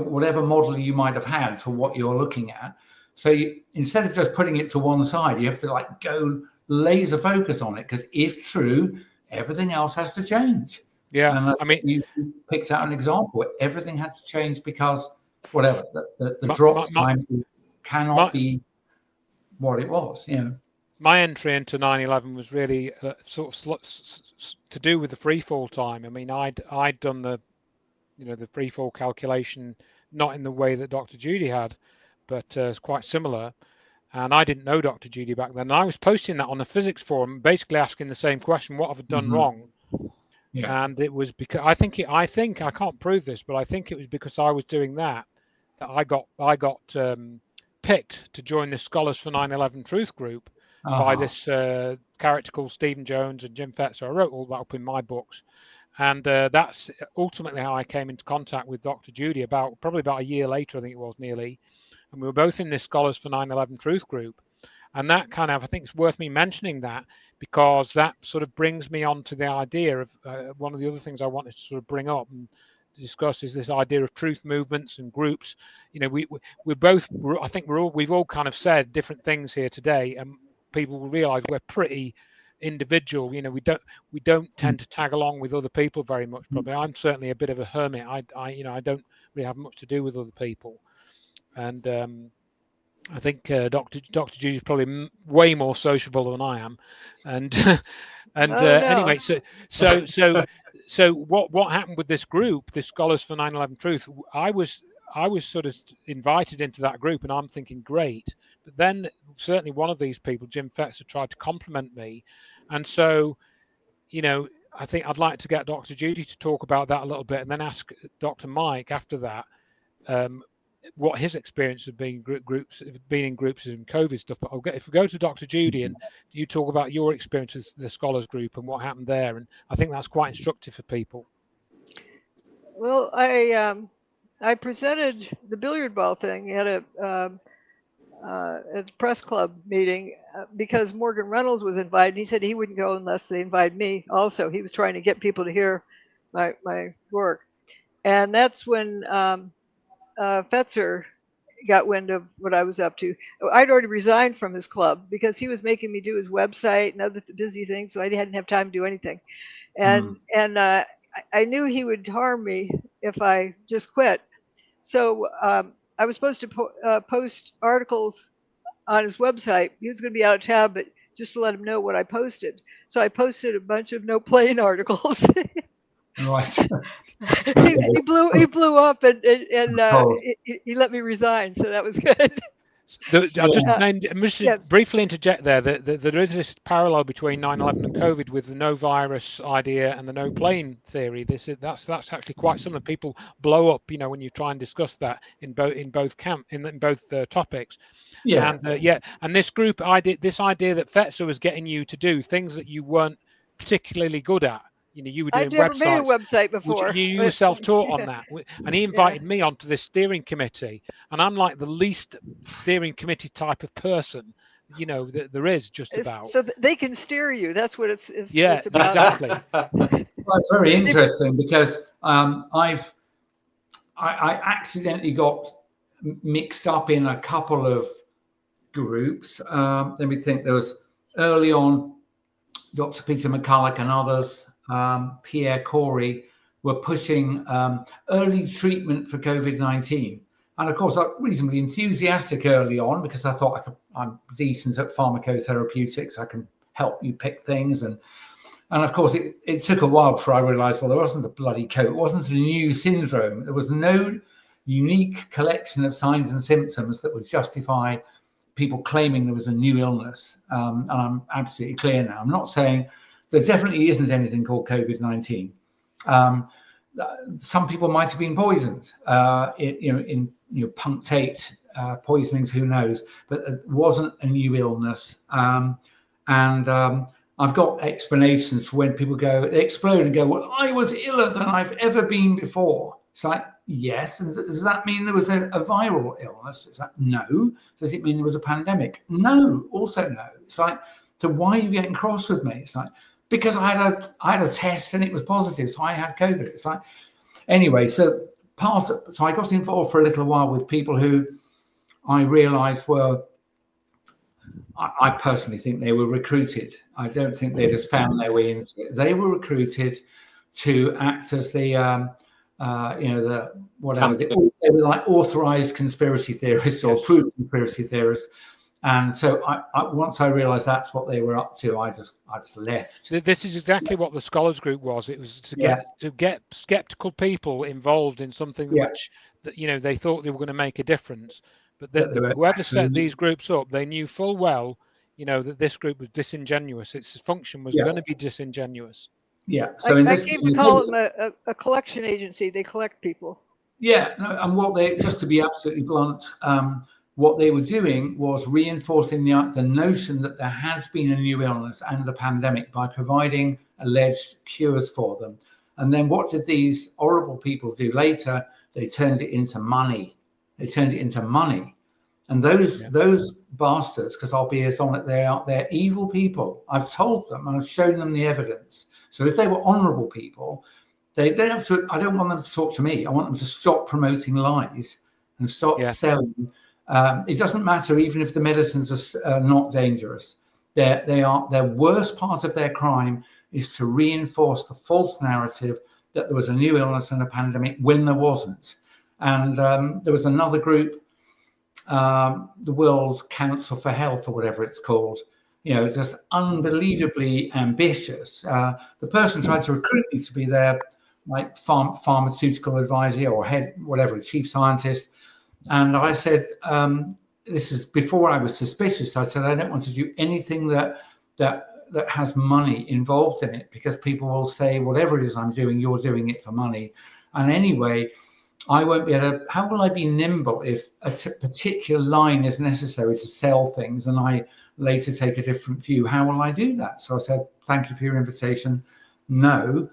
Speaker 2: whatever model you might have had for what you're looking at. So instead of just putting it to one side, you have to go laser focus on it, because if true, everything else has to change.
Speaker 1: Yeah,
Speaker 2: and
Speaker 1: I mean,
Speaker 2: you picked out an example where everything had to change because whatever the drop time cannot be what it was.
Speaker 1: My entry into 9/11 was really sort of to do with the free fall time. I mean, I'd done the free fall calculation not in the way that Dr. Judy had, but it's quite similar. And I didn't know Dr. Judy back then. And I was posting that on the physics forum, basically asking the same question: what have I done wrong? Yeah. And it was because I think I can't prove this, but I think it was because I was doing that I got picked to join the Scholars for 9/11 Truth group by this character called Stephen Jones and Jim Fetzer. I wrote all that up in my books, and that's ultimately how I came into contact with Dr. Judy probably about a year later, I think it was, nearly. And we were both in this Scholars for 9/11 Truth group. And that kind of, I think it's worth me mentioning that, because that sort of brings me on to the idea of one of the other things I wanted to sort of bring up and discuss is this idea of truth movements and groups. We're both, I think we've all kind of said different things here today, and people will realize we're pretty individual. We don't tend to tag along with other people very much. Probably I'm certainly a bit of a hermit. I don't really have much to do with other people. And I think Dr. Judy is probably way more sociable than I am, and anyway, so what happened with this group, this Scholars for 9/11 Truth? I was sort of invited into that group, and I'm thinking, great. But then certainly one of these people, Jim Fetzer, tried to compliment me. And so, I think I'd like to get Dr. Judy to talk about that a little bit, and then ask Dr. Mike after that what his experience of being in groups and COVID stuff. But if we go to Dr. Judy and you talk about your experience with the scholars group and what happened there, and I think that's quite instructive for people.
Speaker 3: Well, I presented the billiard ball thing at a press club meeting because Morgan Reynolds was invited. He said he wouldn't go unless they invited me. Also, he was trying to get people to hear my work, and that's when Fetzer got wind of what I was up to. I'd already resigned from his club because he was making me do his website and other busy things, so I didn't have time to do anything. And I knew he would harm me if I just quit. So I was supposed to post articles on his website. He was going to be out of town, but just to let him know what I posted. So I posted a bunch of no playing articles.
Speaker 2: Right.
Speaker 3: he blew up and he let me resign. So that was good.
Speaker 1: I just briefly interject there that there is this parallel between 9/11 and COVID with the no virus idea and the no plane theory. That's actually quite something. People blow up, when you try and discuss that in both topics.
Speaker 2: Yeah.
Speaker 1: And this group idea that Fetzer was getting you to do things that you weren't particularly good at. You were doing websites.
Speaker 3: I'd never made a website before.
Speaker 1: You were self-taught on that, and he invited me onto this steering committee, and I'm like the least steering committee type of person, that there is just about.
Speaker 3: So they can steer you. That's what it's
Speaker 1: about. Exactly.
Speaker 2: Well, it's very interesting because I accidentally got mixed up in a couple of groups. Let me think. There was early on, Dr. Peter McCulloch and others. Pierre Corey were pushing early treatment for COVID-19. And of course, I was reasonably enthusiastic early on because I thought I'm decent at pharmacotherapeutics. I can help you pick things. And of course, it took a while before I realized, well, there wasn't a bloody COVID. It wasn't a new syndrome. There was no unique collection of signs and symptoms that would justify people claiming there was a new illness. And I'm absolutely clear now. I'm not saying there definitely isn't anything called COVID-19. Some people might have been poisoned, in punctate poisonings, who knows? But it wasn't a new illness. I've got explanations for when people they explode and go, well, I was iller than I've ever been before. It's like, yes. And does that mean there was a viral illness? It's like, no. Does it mean there was a pandemic? No, also no. It's like, so why are you getting cross with me? It's like, because I had a test and it was positive, so I had COVID. It's like, anyway, so I got involved for a little while with people who I realised were, I personally think they were recruited. I don't think they just found their way into it. They were recruited to act as the whatever. They were like authorised conspiracy theorists or approved conspiracy theorists. And so once I realised that's what they were up to, I just left.
Speaker 1: This is exactly what the scholars group was. It was to get skeptical people involved in something which they thought they were going to make a difference. But whoever set these groups up, they knew full well, that this group was disingenuous. Its function was going to be disingenuous.
Speaker 2: Yeah. So
Speaker 3: I came to call them a collection agency. They collect people.
Speaker 2: Yeah. No, and just to be absolutely blunt, what they were doing was reinforcing the notion that there has been a new illness and a pandemic by providing alleged cures for them. And then what did these horrible people do later? They turned it into money. And those bastards, because I'll be as on it, they're evil people. I've told them and I've shown them the evidence. So if they were honourable people, they have to. I don't want them to talk to me. I want them to stop promoting lies and stop selling. It doesn't matter even if the medicines are not dangerous. Their worst part of their crime is to reinforce the false narrative that there was a new illness and a pandemic when there wasn't. And there was another group, the World Council for Health or whatever it's called, just unbelievably ambitious. The person tried to recruit me to be their like pharmaceutical advisor or head, whatever, chief scientist. And I said, this is before I was suspicious. I said, I don't want to do anything that has money involved in it, because people will say, whatever it is I'm doing, you're doing it for money. And anyway, I won't be able to, how will I be nimble if a particular line is necessary to sell things and I later take a different view? How will I do that? So I said, thank you for your invitation. No.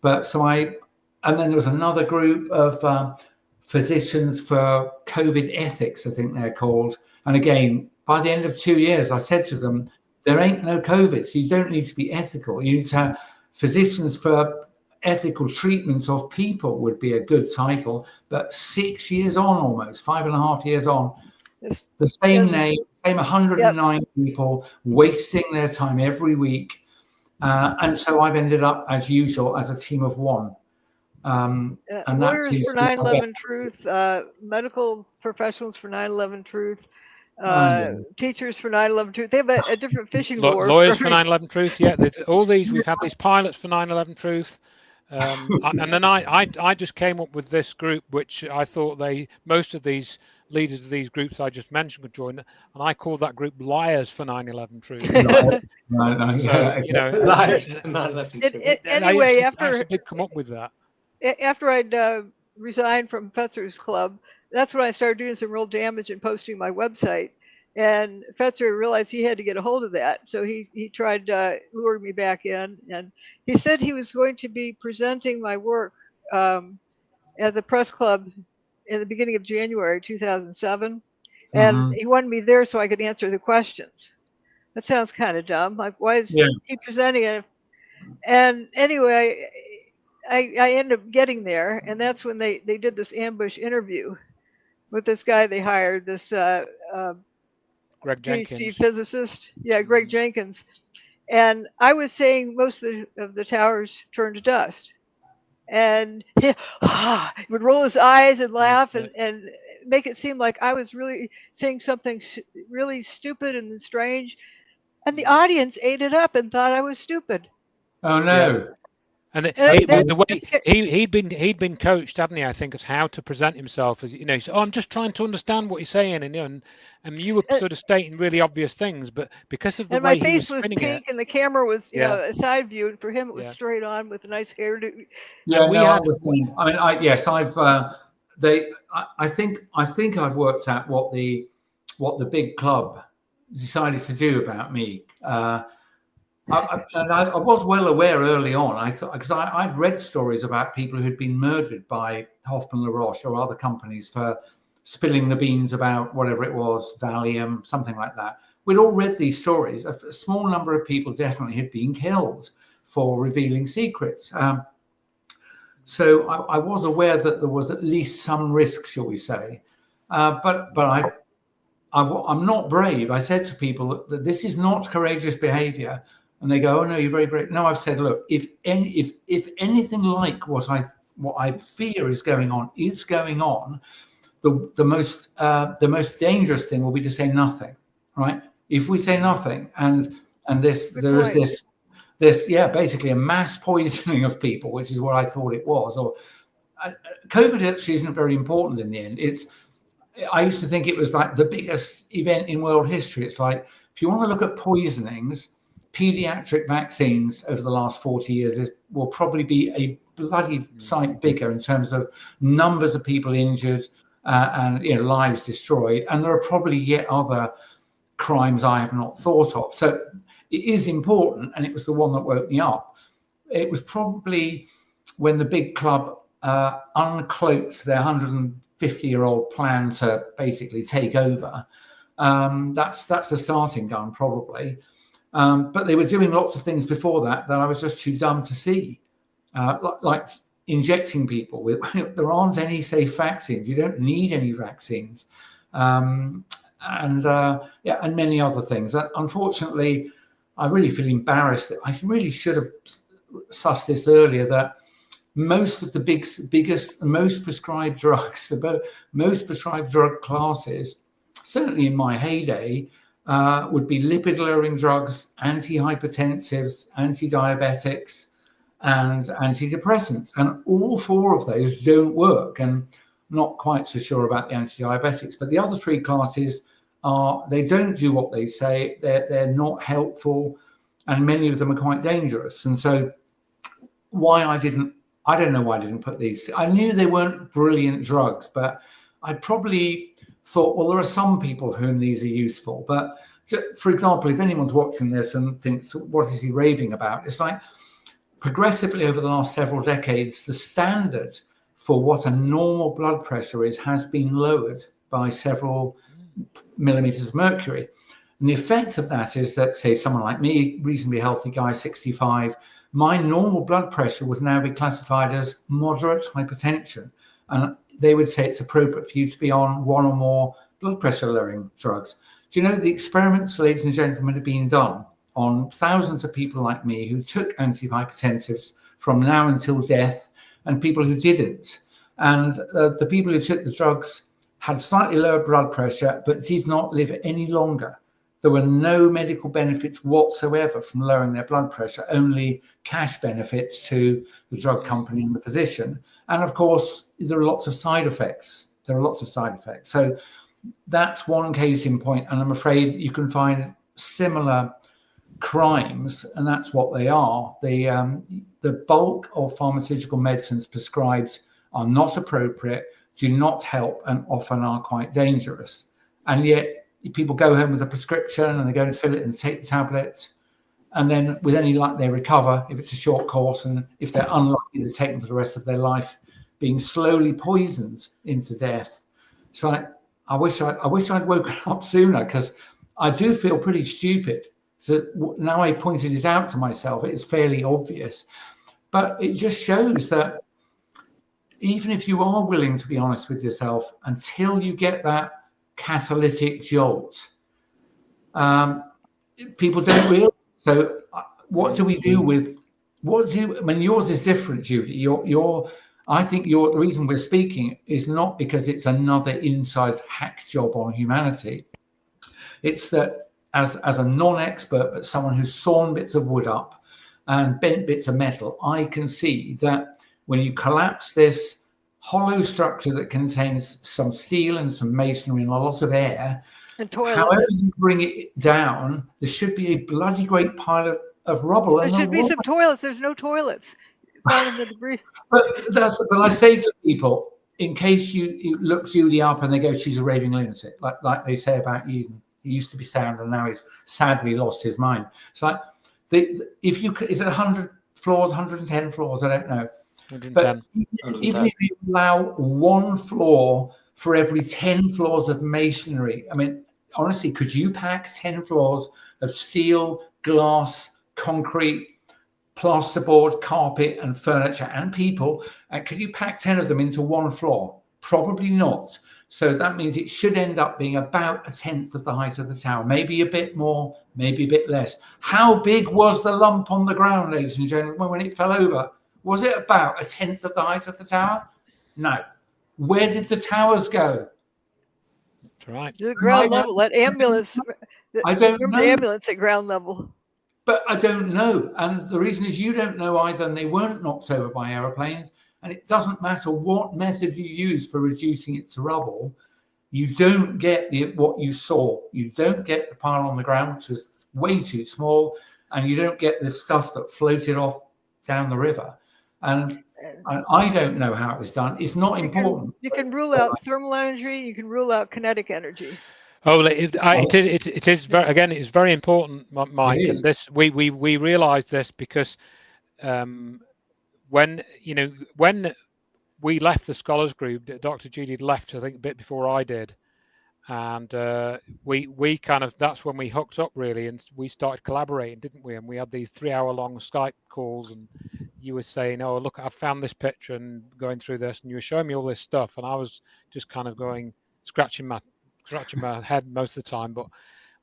Speaker 2: But and then there was another group of physicians for COVID ethics, I think they're called. And again, by the end of 2 years, I said to them, there ain't no COVID, so you don't need to be ethical. You need to have physicians for ethical treatments of people would be a good title. But 6 years on, almost 5.5 years on, the same name, same 109 people wasting their time every week. And so I've ended up, as usual, as a team of one. And
Speaker 3: lawyers for 9/11 Truth, medical professionals for 9/11 Truth, teachers for 9/11 Truth. They have a different fishing lure.
Speaker 1: Lawyers for 9/11 Truth, yeah. All these, we've had these pilots for 9/11 Truth. And then I just came up with this group, which I thought most of these leaders of these groups I just mentioned could join, and I called that group Liars for 9/11 Truth. So, you know,
Speaker 4: Liars for 9/11 Truth.
Speaker 3: Anyway,
Speaker 1: I did come up with that.
Speaker 3: After I'd resigned from Fetzer's Club, that's when I started doing some real damage and posting my website. And Fetzer realized he had to get a hold of that. So he tried luring me back in. And he said he was going to be presenting my work at the press club in the beginning of January 2007. And he wanted me there so I could answer the questions. That sounds kind of dumb. Like, why is he presenting it? And anyway, I ended up getting there. And that's when they did this ambush interview with this guy they hired, this
Speaker 1: Greg Jenkins.
Speaker 3: PhD physicist. Yeah, Greg Jenkins. And I was saying most of the towers turned to dust. And he would roll his eyes and laugh and make it seem like I was really saying something really stupid and strange. And the audience ate it up and thought I was stupid.
Speaker 2: Oh, no.
Speaker 1: Yeah. And the way he'd been coached, hadn't he? I think, as how to present himself, as you know. So, I'm just trying to understand what he's saying, and you were sort of stating really obvious things, but because of the way he was spinning it,
Speaker 3: my face was pink, and the camera was a side view, and for him it was straight on with a nice hairdo.
Speaker 2: Yeah, I think I've worked out what the big club decided to do about me. I was well aware early on. I thought, because I'd read stories about people who'd been murdered by Hoffman LaRoche or other companies for spilling the beans about whatever it was, Valium, something like that. We'd all read these stories. A small number of people definitely had been killed for revealing secrets. So I was aware that there was at least some risk, shall we say. But I'm not brave. I said to people that this is not courageous behavior. And they go, "Oh no, you're very brave." No, I've said, look, if anything like what I fear is going on, the most dangerous thing will be to say nothing, right? If we say nothing, and there is this basically a mass poisoning of people, which is what I thought it was. Or COVID actually isn't very important in the end. I used to think it was like the biggest event in world history. It's like, if you want to look at poisonings, pediatric vaccines over the last 40 years will probably be a bloody sight bigger in terms of numbers of people injured and lives destroyed. And there are probably yet other crimes I have not thought of. So it is important, and it was the one that woke me up. It was probably when the big club uncloaked their 150-year-old plan to basically take over. That's the starting gun, probably. But they were doing lots of things before that I was just too dumb to see, like injecting people with. There aren't any safe vaccines. You don't need any vaccines, and many other things. Unfortunately, I really feel embarrassed. I really should have sussed this earlier. That most of the biggest, most prescribed drugs, the most prescribed drug classes, certainly in my heyday, would be lipid-lowering drugs, antihypertensives, anti-diabetics, and antidepressants, and all 4 of those don't work. And not quite so sure about the antidiabetics, but the other 3 classes they don't do what they say. They're not helpful, and many of them are quite dangerous. And so I don't know why I didn't put these. I knew they weren't brilliant drugs, but I probably thought, well, there are some people whom these are useful. But for example, if anyone's watching this and thinks, what is he raving about? It's like progressively over the last several decades, the standard for what a normal blood pressure is has been lowered by several millimeters of mercury. And the effect of that is that, say, someone like me, reasonably healthy guy, 65, my normal blood pressure would now be classified as moderate hypertension. And they would say it's appropriate for you to be on 1 or more blood pressure lowering drugs. Do you know the experiments, ladies and gentlemen, have been done on thousands of people like me who took antihypertensives from now until death, and people who didn't. And the people who took the drugs had slightly lower blood pressure, but did not live any longer. There were no medical benefits whatsoever from lowering their blood pressure, only cash benefits to the drug company and the physician. And of course, there are lots of side effects. So that's one case in point. And I'm afraid you can find similar crimes, and that's what they are. The bulk of pharmaceutical medicines prescribed are not appropriate, do not help, and often are quite dangerous. And yet people go home with a prescription and they go and fill it and take the tablets, and then with any luck they recover if it's a short course, and if they're unlucky they take them for the rest of their life, being slowly poisoned into death. It's like, I wish I'd woken up sooner, because I do feel pretty stupid. So now I pointed it out to myself, it's fairly obvious. But it just shows that even if you are willing to be honest with yourself, until you get that catalytic jolt, people don't realize. So what do we do with, I mean, yours is different, Judy. I think the reason we're speaking is not because it's another inside hack job on humanity. It's that as a non-expert, but someone who's sawn bits of wood up and bent bits of metal, I can see that when you collapse this hollow structure that contains some steel and some masonry and a lot of air,
Speaker 3: and toilets,
Speaker 2: however you bring it down, there should be a bloody great pile of rubble.
Speaker 3: There should be some toilets. There's no toilets down in the debris.
Speaker 2: But I say to people, in case you look Judy up and they go, she's a raving lunatic, like they say about Yeadon. He used to be sound and now he's sadly lost his mind. It's like, if you is it 100 floors, 110 floors? I don't know. 110. But even if you allow 1 floor for every 10 floors of masonry, I mean, honestly, could you pack 10 floors of steel, glass, concrete, plasterboard, carpet, and furniture and people? And could you pack 10 of them into 1 floor? Probably not. So that means it should end up being about 1/10 of the height of the tower, maybe a bit more, maybe a bit less. How big was the lump on the ground, ladies and gentlemen, when it fell over? Was it about 1/10 of the height of the tower? No. Where did the towers go?
Speaker 1: That's right.
Speaker 3: The ground level. That ambulance.
Speaker 2: I don't know.
Speaker 3: The ambulance at ground level.
Speaker 2: But I don't know. And the reason is you don't know either, and they weren't knocked over by aeroplanes. And it doesn't matter what method you use for reducing it to rubble, you don't get what you saw. You don't get the pile on the ground, which was way too small, and you don't get the stuff that floated off down the river. And I don't know how it was done. It's not important.
Speaker 3: You can rule out thermal energy. You can rule out kinetic energy.
Speaker 1: Oh, it is very, again, it's very important, Mike. And this we realised this because when we left the scholars group, Dr. Judy left, I think, a bit before I did, and we kind of, that's when we hooked up really, and we started collaborating, didn't we? And we had these 3-hour-long Skype calls, and you were saying, "Oh, look, I found this picture," and going through this, and you were showing me all this stuff, and I was just kind of scratching my head most of the time. But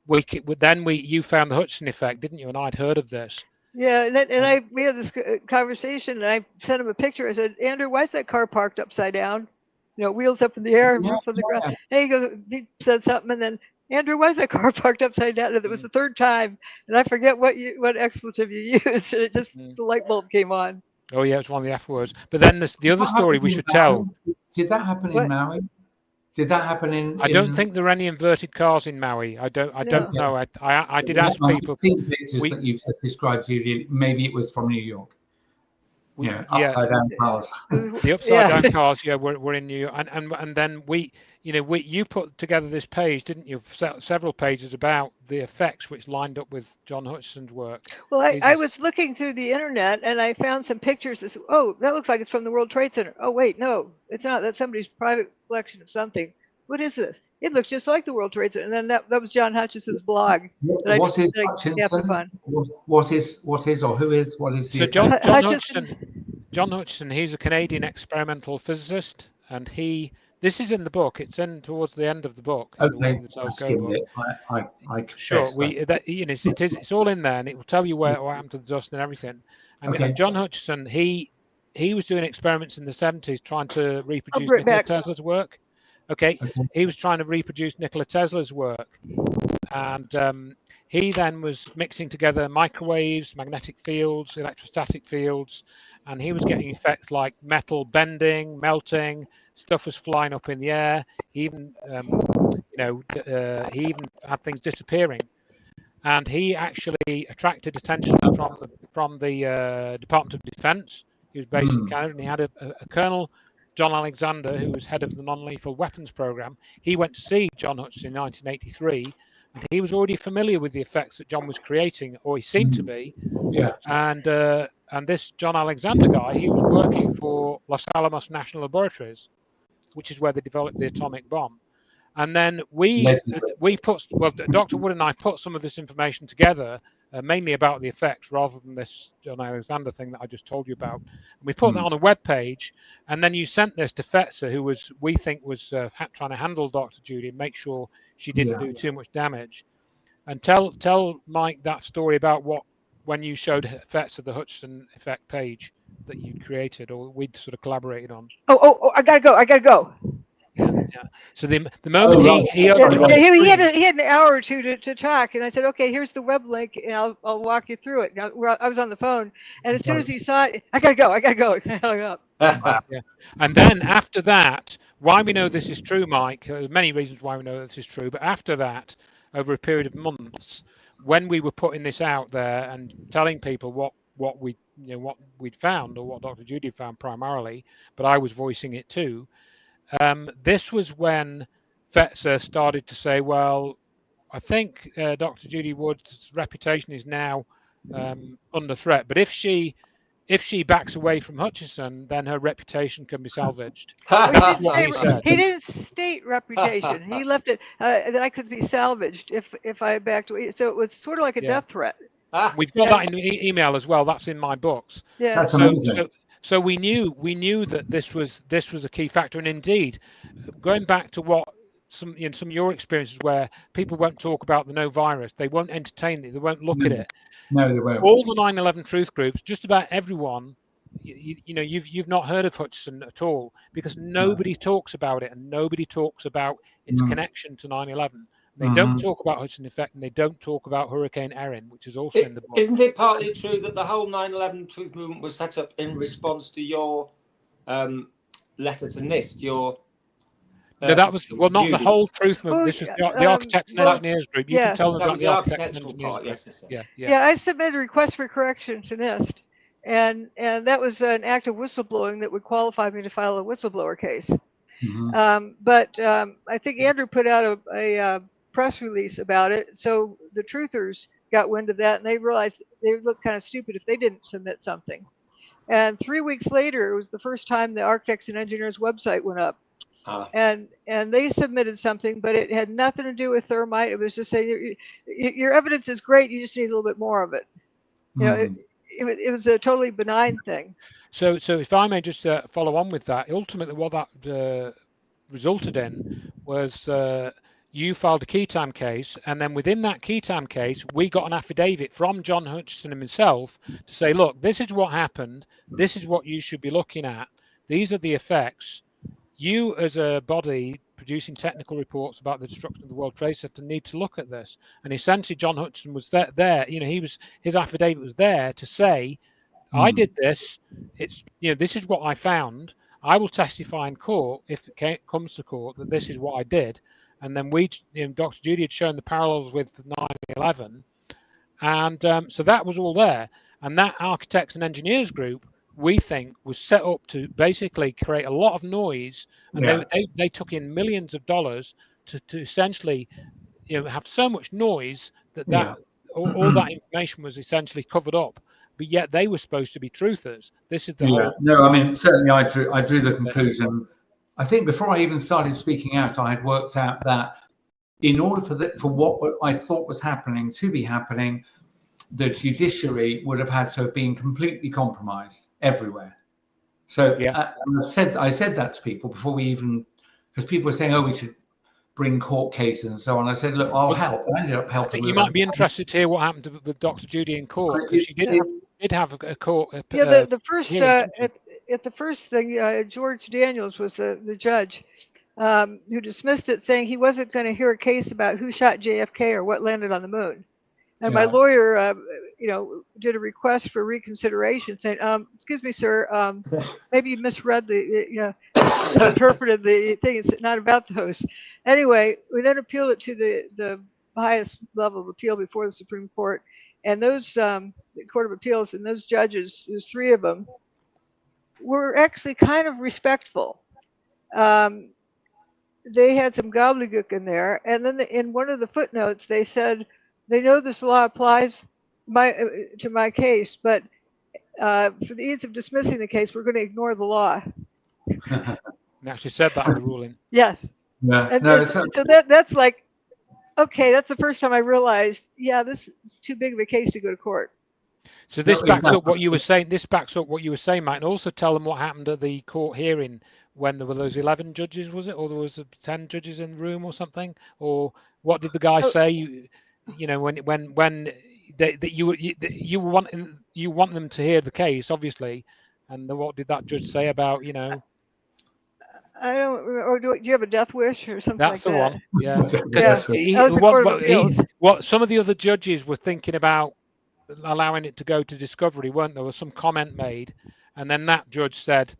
Speaker 1: you found the Hutchinson effect, didn't you? And I'd heard of this.
Speaker 3: Yeah, and we had this conversation, and I sent him a picture. I said, "Andrew, why is that car parked upside down? Wheels up in the air, roof on the ground." And he said something, and then, "Andrew, why is that car parked upside down?" And it was the 3rd time, and I forget what expletive you used, and it just the light bulb came on.
Speaker 1: Oh yeah, it's one of the F words. But then the other story we should tell.
Speaker 2: Did that happen in Maui? Did that happen in?
Speaker 1: I don't think there are any inverted cars in Maui. I don't know. I did ask people.
Speaker 2: I've seen pictures that you've just described, Judy. Maybe it was from New York. Upside down cars.
Speaker 1: The upside down cars, were in New York, and then you put together this page, didn't you? Several pages about the effects which lined up with John Hutchison's work.
Speaker 3: Well, I was looking through the internet and I found some pictures. Oh, that looks like it's from the World Trade Center. Oh, wait, no, it's not. That's somebody's private collection of something. What is this? It looks just like the World Trade Center. And then that was John Hutchison's blog.
Speaker 2: What is Hutchinson? What is or who is? What is the?
Speaker 1: So John Hutchison, he's a Canadian experimental physicist, and this is in the book. It's in towards the end of the book.
Speaker 2: Okay,
Speaker 1: sure. It's all in there, and it will tell you what happened to the dust and everything. And John Hutchison, he was doing experiments in the 70s trying to reproduce Nikola Tesla's work. Okay, he was trying to reproduce Nikola Tesla's work, and he then was mixing together microwaves, magnetic fields, electrostatic fields, and he was getting effects like metal bending, melting, stuff was flying up in the air. He even, he even had things disappearing, and he actually attracted attention from the Department of Defense. He was based in Canada, and he had a colonel, John Alexander, who was head of the non-lethal weapons program. He went to see John Hutchison in 1983, and he was already familiar with the effects that John was creating, or he seemed to be.
Speaker 2: Yeah.
Speaker 1: And this John Alexander guy, he was working for Los Alamos National Laboratories, which is where they developed the atomic bomb. And then Dr. Wood and I put some of this information together, mainly about the effects rather than this John Alexander thing that I just told you about. And we put that on a web page, and then you sent this to Fetzer, who we think was trying to handle Dr. Judy and make sure she didn't do too much damage. And tell Mike that story about when you showed Fetzer the Hutchison effect page that you created, or we'd sort of collaborated on.
Speaker 3: Oh, I gotta go.
Speaker 1: Yeah. So the moment he
Speaker 3: had an hour or two to talk, and I said, okay, here's the web link, and I'll walk you through it. Now, I was on the phone, and as soon as he saw it, I gotta go. I hung up.
Speaker 1: Yeah. And then after that, why we know this is true, Mike? There's many reasons why we know this is true, but after that, over a period of months, when we were putting this out there and telling people what we'd found, or what Dr. Judy found primarily, but I was voicing it too. This was when Fetzer started to say, well, I think Dr. Judy Wood's reputation is now under threat, but if she backs away from Hutchison, then her reputation can be salvaged.
Speaker 3: He didn't state reputation. He left it that I could be salvaged if I backed away. So it was sort of like a death threat.
Speaker 1: We've got that in email as well. That's in my books.
Speaker 3: Yeah.
Speaker 2: That's amazing.
Speaker 1: So we knew that this was a key factor, and indeed, going back to what some of your experiences where people won't talk about the no virus, they won't entertain it, they won't look at it.
Speaker 2: No, they won't.
Speaker 1: All the 9/11 truth groups, just about everyone, you've not heard of Hutchison at all, because nobody talks about it, and nobody talks about its connection to 9/11. They don't talk about Hutchison effect, and they don't talk about Hurricane Erin, which is also in the book.
Speaker 4: Isn't it partly true that the whole 9/11 truth movement was set up in response to your letter to NIST?
Speaker 1: No, that was not
Speaker 4: Judy.
Speaker 1: The whole truth movement. This was the Architects and Engineers group. You can tell them about the Architects and Engineers group.
Speaker 3: Yeah, I submitted a request for correction to NIST, and that was an act of whistleblowing that would qualify me to file a whistleblower case. But I think Andrew put out a press release about it, so the truthers got wind of that, and they realized they looked kind of stupid if they didn't submit something. And 3 weeks later, it was the first time the Architects and Engineers website went up. And they submitted something, but it had nothing to do with thermite. It was just saying your evidence is great, you just need a little bit more of it. It was a totally benign thing.
Speaker 1: So if I may just follow on with that, ultimately what that resulted in was you filed a key time case, and then within that key time case, we got an affidavit from John Hutchison himself to say, look, this is what happened. This is what you should be looking at. These are the effects. You, as a body producing technical reports about the destruction of the World Trade Center, need to look at this. And essentially, John Hutchison was there. His affidavit was there to say I did this. It's, this is what I found. I will testify in court if it comes to court that this is what I did. And then Dr. Judy had shown the parallels with 9/11, and so that was all there. And that architects and engineers group, we think, was set up to basically create a lot of noise, and they took in millions of dollars to essentially, have so much noise that all that information was essentially covered up. But yet they were supposed to be truthers. This is the whole.
Speaker 2: No, I mean, certainly I drew the conclusion. I think before I even started speaking out, I had worked out that in order for what I thought was happening to be happening, the judiciary would have had to have been completely compromised everywhere. So I said that to people before we even, because people were saying, "Oh, we should bring court cases and so on." I said, "Look, I'll help." I ended up helping.
Speaker 1: I think you might be interested to hear what happened with Dr. Judy in court, because she did have a court.
Speaker 3: The first at the first thing, George Daniels was the judge who dismissed it, saying he wasn't going to hear a case about who shot JFK or what landed on the moon. And my lawyer, did a request for reconsideration, saying, "Excuse me, sir, maybe you misread misinterpreted the thing. It's not about those." Anyway, we then appealed it to the highest level of appeal before the Supreme Court, and those the Court of Appeals and those judges, there's 3 of them, were actually kind of respectful. They had some gobbledygook in there, and then in one of the footnotes they said, they know this law applies to my case, but for the ease of dismissing the case, we're going to ignore the law.
Speaker 1: They actually said that in the ruling.
Speaker 3: Yes.
Speaker 2: Yeah.
Speaker 3: So that's like, okay, that's the first time I realized, this is too big of a case to go to court.
Speaker 1: So this backs up what you were saying. This backs up what you were saying, Mike, and also tell them what happened at the court hearing when there were those 11 judges, was it, or there was 10 judges in the room or something, or what did the guy say? When you want them to hear the case, obviously, and what did that judge say about
Speaker 3: I don't. Or do you have a death wish or something like that?
Speaker 1: That's the one. Yeah.
Speaker 3: That was the Court of Appeals.
Speaker 1: What some of the other judges were thinking about allowing it to go to discovery, weren't there? Was some comment made, and then that judge said,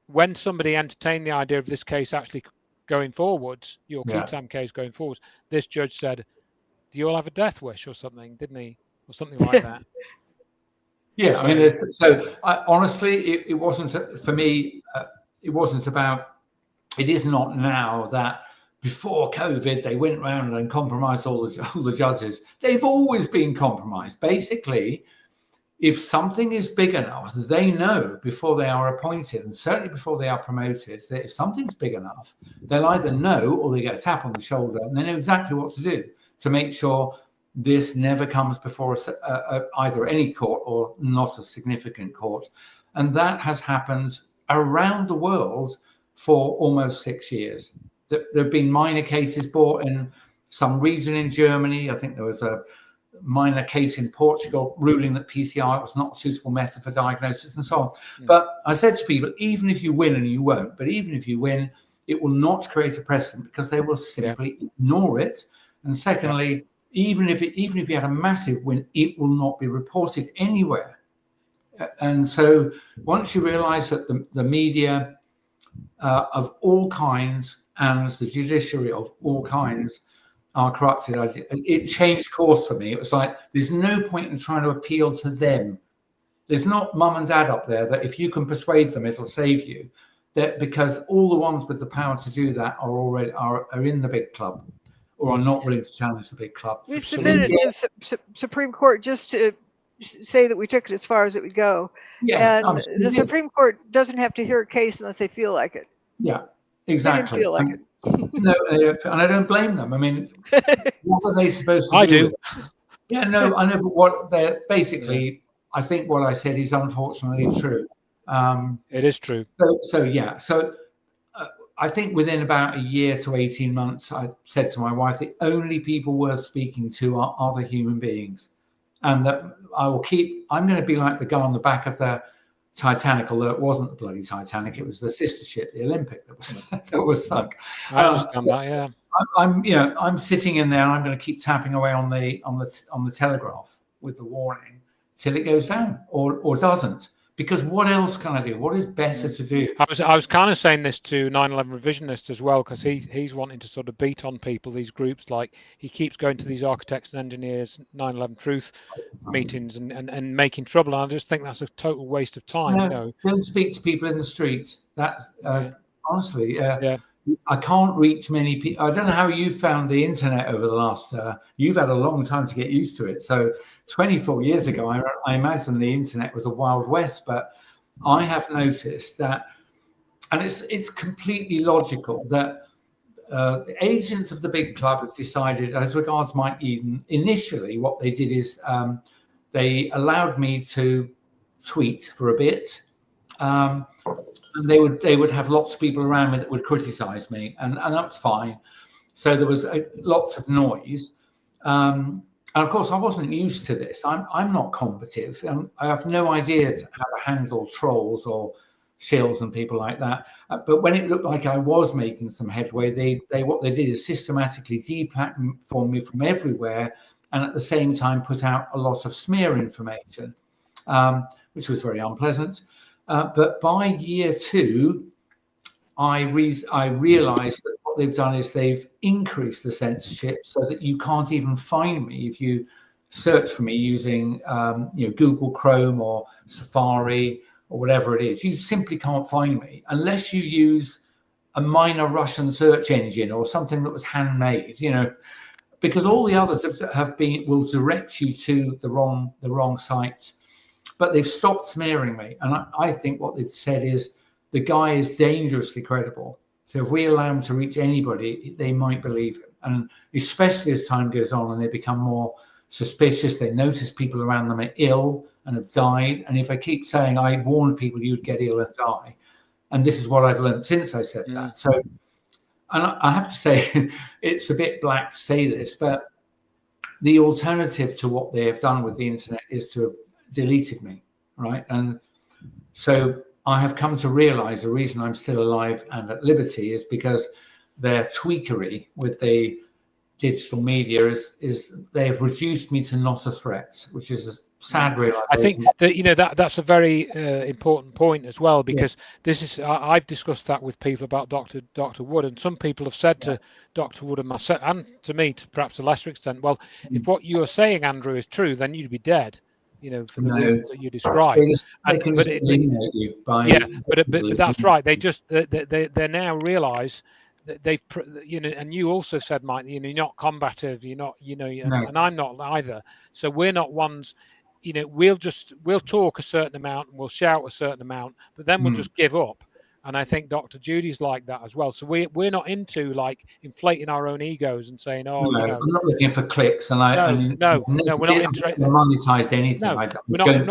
Speaker 1: when somebody entertained the idea of this case actually going forwards, your Keatam case going forwards, this judge said, "Do you all have a death wish or something?" Didn't he, or something like that?
Speaker 2: Yeah, I mean, honestly, it wasn't for me. It wasn't about. It is not now that before COVID they went around and compromised all the judges. They've always been compromised. Basically, if something is big enough, they know before they are appointed, and certainly before they are promoted, that if something's big enough, they'll either know or they get a tap on the shoulder, and they know exactly what to do to make sure this never comes before either any court or not a significant court. And that has happened around the world for almost 6 years. There have been minor cases brought in some region in Germany. I think there was a minor case in Portugal ruling that PCR was not a suitable method for diagnosis and so on. But I said to people, even if you win, and you won't, but even if you win, it will not create a precedent because they will simply ignore it. And secondly, even if you had a massive win, it will not be reported anywhere. And so once you realize that the media of all kinds and the judiciary of all kinds are corrupted, it changed course for me. It was like, there's no point in trying to appeal to them. There's not mum and dad up there that if you can persuade them, it'll save you. That because all the ones with the power to do that are in the big club, or are not willing to challenge the big club.
Speaker 3: We submitted it to Supreme Court just to say that we took it as far as it would go. And the Supreme Court doesn't have to hear a case unless they feel like it.
Speaker 2: Yeah, exactly.
Speaker 3: They didn't feel like it.
Speaker 2: No, and I don't blame them. I mean, what are they supposed to do?
Speaker 1: I do.
Speaker 2: Yeah, no, I know, but what they're basically, I think what I said is unfortunately true.
Speaker 1: It is true.
Speaker 2: So I think within about a year to 18 months, I said to my wife, the only people worth speaking to are other human beings. And that I'm going to be like the guy on the back of the Titanic, although it wasn't the bloody Titanic, it was the sister ship, the Olympic, that was sunk.
Speaker 1: I understand that, yeah.
Speaker 2: I'm sitting in there and I'm going to keep tapping away on the telegraph with the warning till it goes down or doesn't. Because what else can I do? What is better to do?
Speaker 1: I was kind of saying this to 9/11 Revisionist as well, because he's wanting to sort of beat on people, these groups. Like, he keeps going to these architects and engineers 9/11 Truth meetings and making trouble. And I just think that's a total waste of time.
Speaker 2: No, don't speak to people in the street. That's honestly,
Speaker 1: yeah.
Speaker 2: I can't reach many people. I don't know how you found the internet over the last. You've had a long time to get used to it. So 24 years ago, I imagine the internet was a wild west. But I have noticed that, and it's completely logical that the agents of the big club have decided, as regards Mike Yeadon, initially what they did is they allowed me to tweet for a bit. And they would have lots of people around me that would criticize me, and that's fine. So there was lots of noise, and of course I wasn't used to this. I'm not combative, and I have no idea how to handle trolls or shills and people like that. But when it looked like I was making some headway, they what they did is systematically deplatform me from everywhere, and at the same time put out a lot of smear information, which was very unpleasant. But by year 2, I realized that what they've done is they've increased the censorship so that you can't even find me if you search for me using Google Chrome or Safari or whatever it is. You simply can't find me unless you use a minor Russian search engine or something that was handmade, because all the others will direct you to the wrong sites. But they've stopped smearing me. And I think what they've said is the guy is dangerously credible. So if we allow him to reach anybody, they might believe him. And especially as time goes on and they become more suspicious, they notice people around them are ill and have died. And if I keep saying, I warned people you'd get ill and die. And this is what I've learned since I said that. So, and I have to say, it's a bit black to say this, but the alternative to what they have done with the internet is to have deleted me, right? And so I have come to realize the reason I'm still alive and at liberty is because their tweakery with the digital media is they have reduced me to not a threat, which is a sad realization.
Speaker 1: I think that that's a very important point as well, because this is I've discussed that with people about Dr. Wood, and some people have said to Dr. Wood and myself, and to me to perhaps a lesser extent, well, if what you're saying, Andrew, is true, then you'd be dead. For the reasons that you describe. But that's right. They now realise that they've, and you also said, Mike, you're not combative. You're not, and I'm not either. So we're not ones. We'll talk a certain amount and we'll shout a certain amount, but then we'll just give up. And I think Dr. Judy's like that as well. So we're not into like inflating our own egos and saying, "Oh,
Speaker 2: I'm not looking for clicks." And
Speaker 1: no, we're not interested.
Speaker 2: Monetized anything.
Speaker 1: No, we're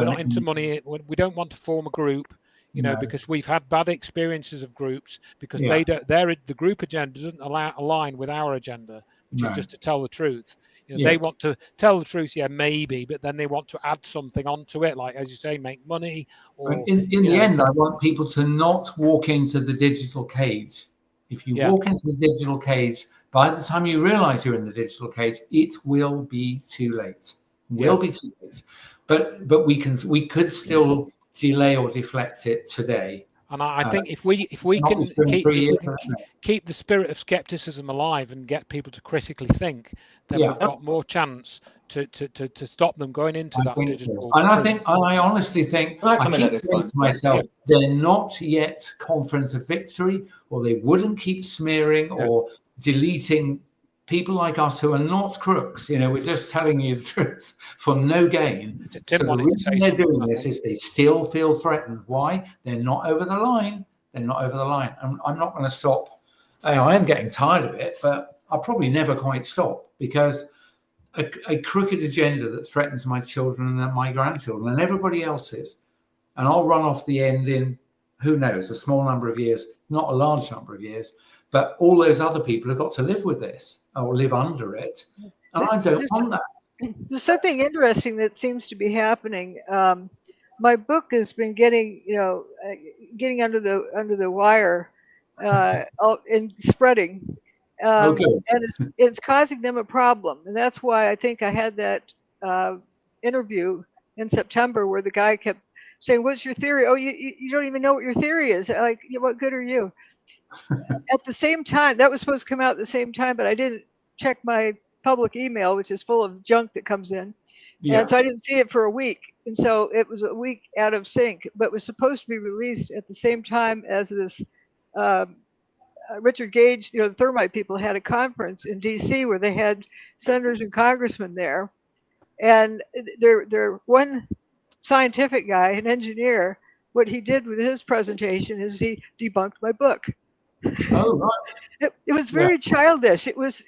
Speaker 1: not into money. We don't want to form a group, because we've had bad experiences of groups because the group agenda doesn't align with our agenda, which is just to tell the truth. They want to tell the truth, maybe, but then they want to add something onto it, like, as you say, make money. Or
Speaker 2: in the end, I want people to not walk into the digital cage. If you walk into the digital cage, by the time you realize you're in the digital cage, it will be too late. Will be too late. But we could still delay or deflect it today.
Speaker 1: And I think if we can keep the spirit of skepticism alive and get people to critically think, then we've got more chance to stop them going into that digital.
Speaker 2: So. And I honestly think, I keep saying to myself, they're not yet confident of victory, or they wouldn't keep smearing or deleting people like us who are not crooks. We're just telling you the truth for no gain. So the reason they're doing this is they still feel threatened. Why? They're not over the line. They're not over the line. I'm not going to stop. I am getting tired of it, but I'll probably never quite stop, because a crooked agenda that threatens my children and my grandchildren and everybody else's, and I'll run off the end in, who knows, a small number of years, not a large number of years, but all those other people have got to live with this or live under it, and I don't want that.
Speaker 3: There's something interesting that seems to be happening. My book has been getting under the wire and spreading, and it's causing them a problem, and that's why I think I had that interview in September where the guy kept saying, "What's your theory? Oh, you don't even know what your theory is. Like, what good are you?" At the same time, that was supposed to come out at the same time, but I didn't check my public email, which is full of junk that comes in.
Speaker 2: Yeah.
Speaker 3: And so I didn't see it for a week. And so it was a week out of sync, but was supposed to be released at the same time as this Richard Gage, the thermite people, had a conference in DC where they had senators and congressmen there. And their one scientific guy, an engineer, what he did with his presentation is he debunked my book.
Speaker 2: Oh, right.
Speaker 3: It was very childish. It was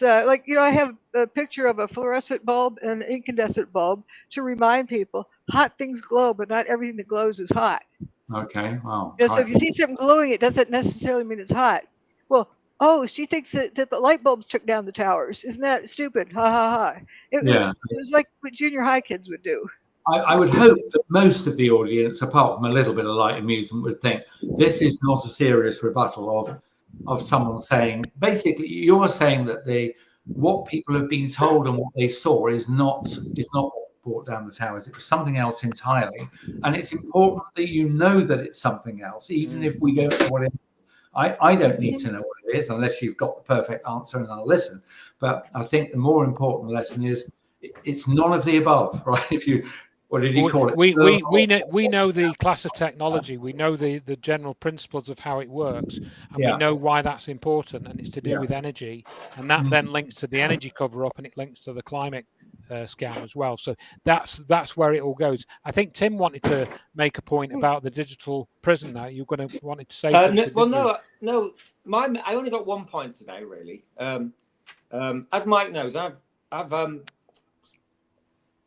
Speaker 3: like, I have a picture of a fluorescent bulb and an incandescent bulb to remind people hot things glow, but not everything that glows is hot.
Speaker 2: Okay. Wow.
Speaker 3: So if you see something glowing, it doesn't necessarily mean it's hot. Well, she thinks that the light bulbs took down the towers. Isn't that stupid? Ha ha ha. It was like what junior high kids would do.
Speaker 2: I would hope that most of the audience, apart from a little bit of light amusement, would think this is not a serious rebuttal of someone saying, basically, you're saying that what people have been told and what they saw is not what brought down the towers. It was something else entirely. And it's important that you know that it's something else, even if we don't know what it is. I don't need to know what it is unless you've got the perfect answer and I'll listen. But I think the more important lesson is it's none of the above, right? What did you call it?
Speaker 1: We know the class of technology. We know the general principles of how it works, and we know why that's important, and it's to do with energy, and that then links to the energy cover-up, and it links to the climate scam as well. So that's where it all goes. I think Tim wanted to make a point about the digital prison. Now you're going to wanted to say something.
Speaker 4: No. I only got one point today, really. As Mike knows, I've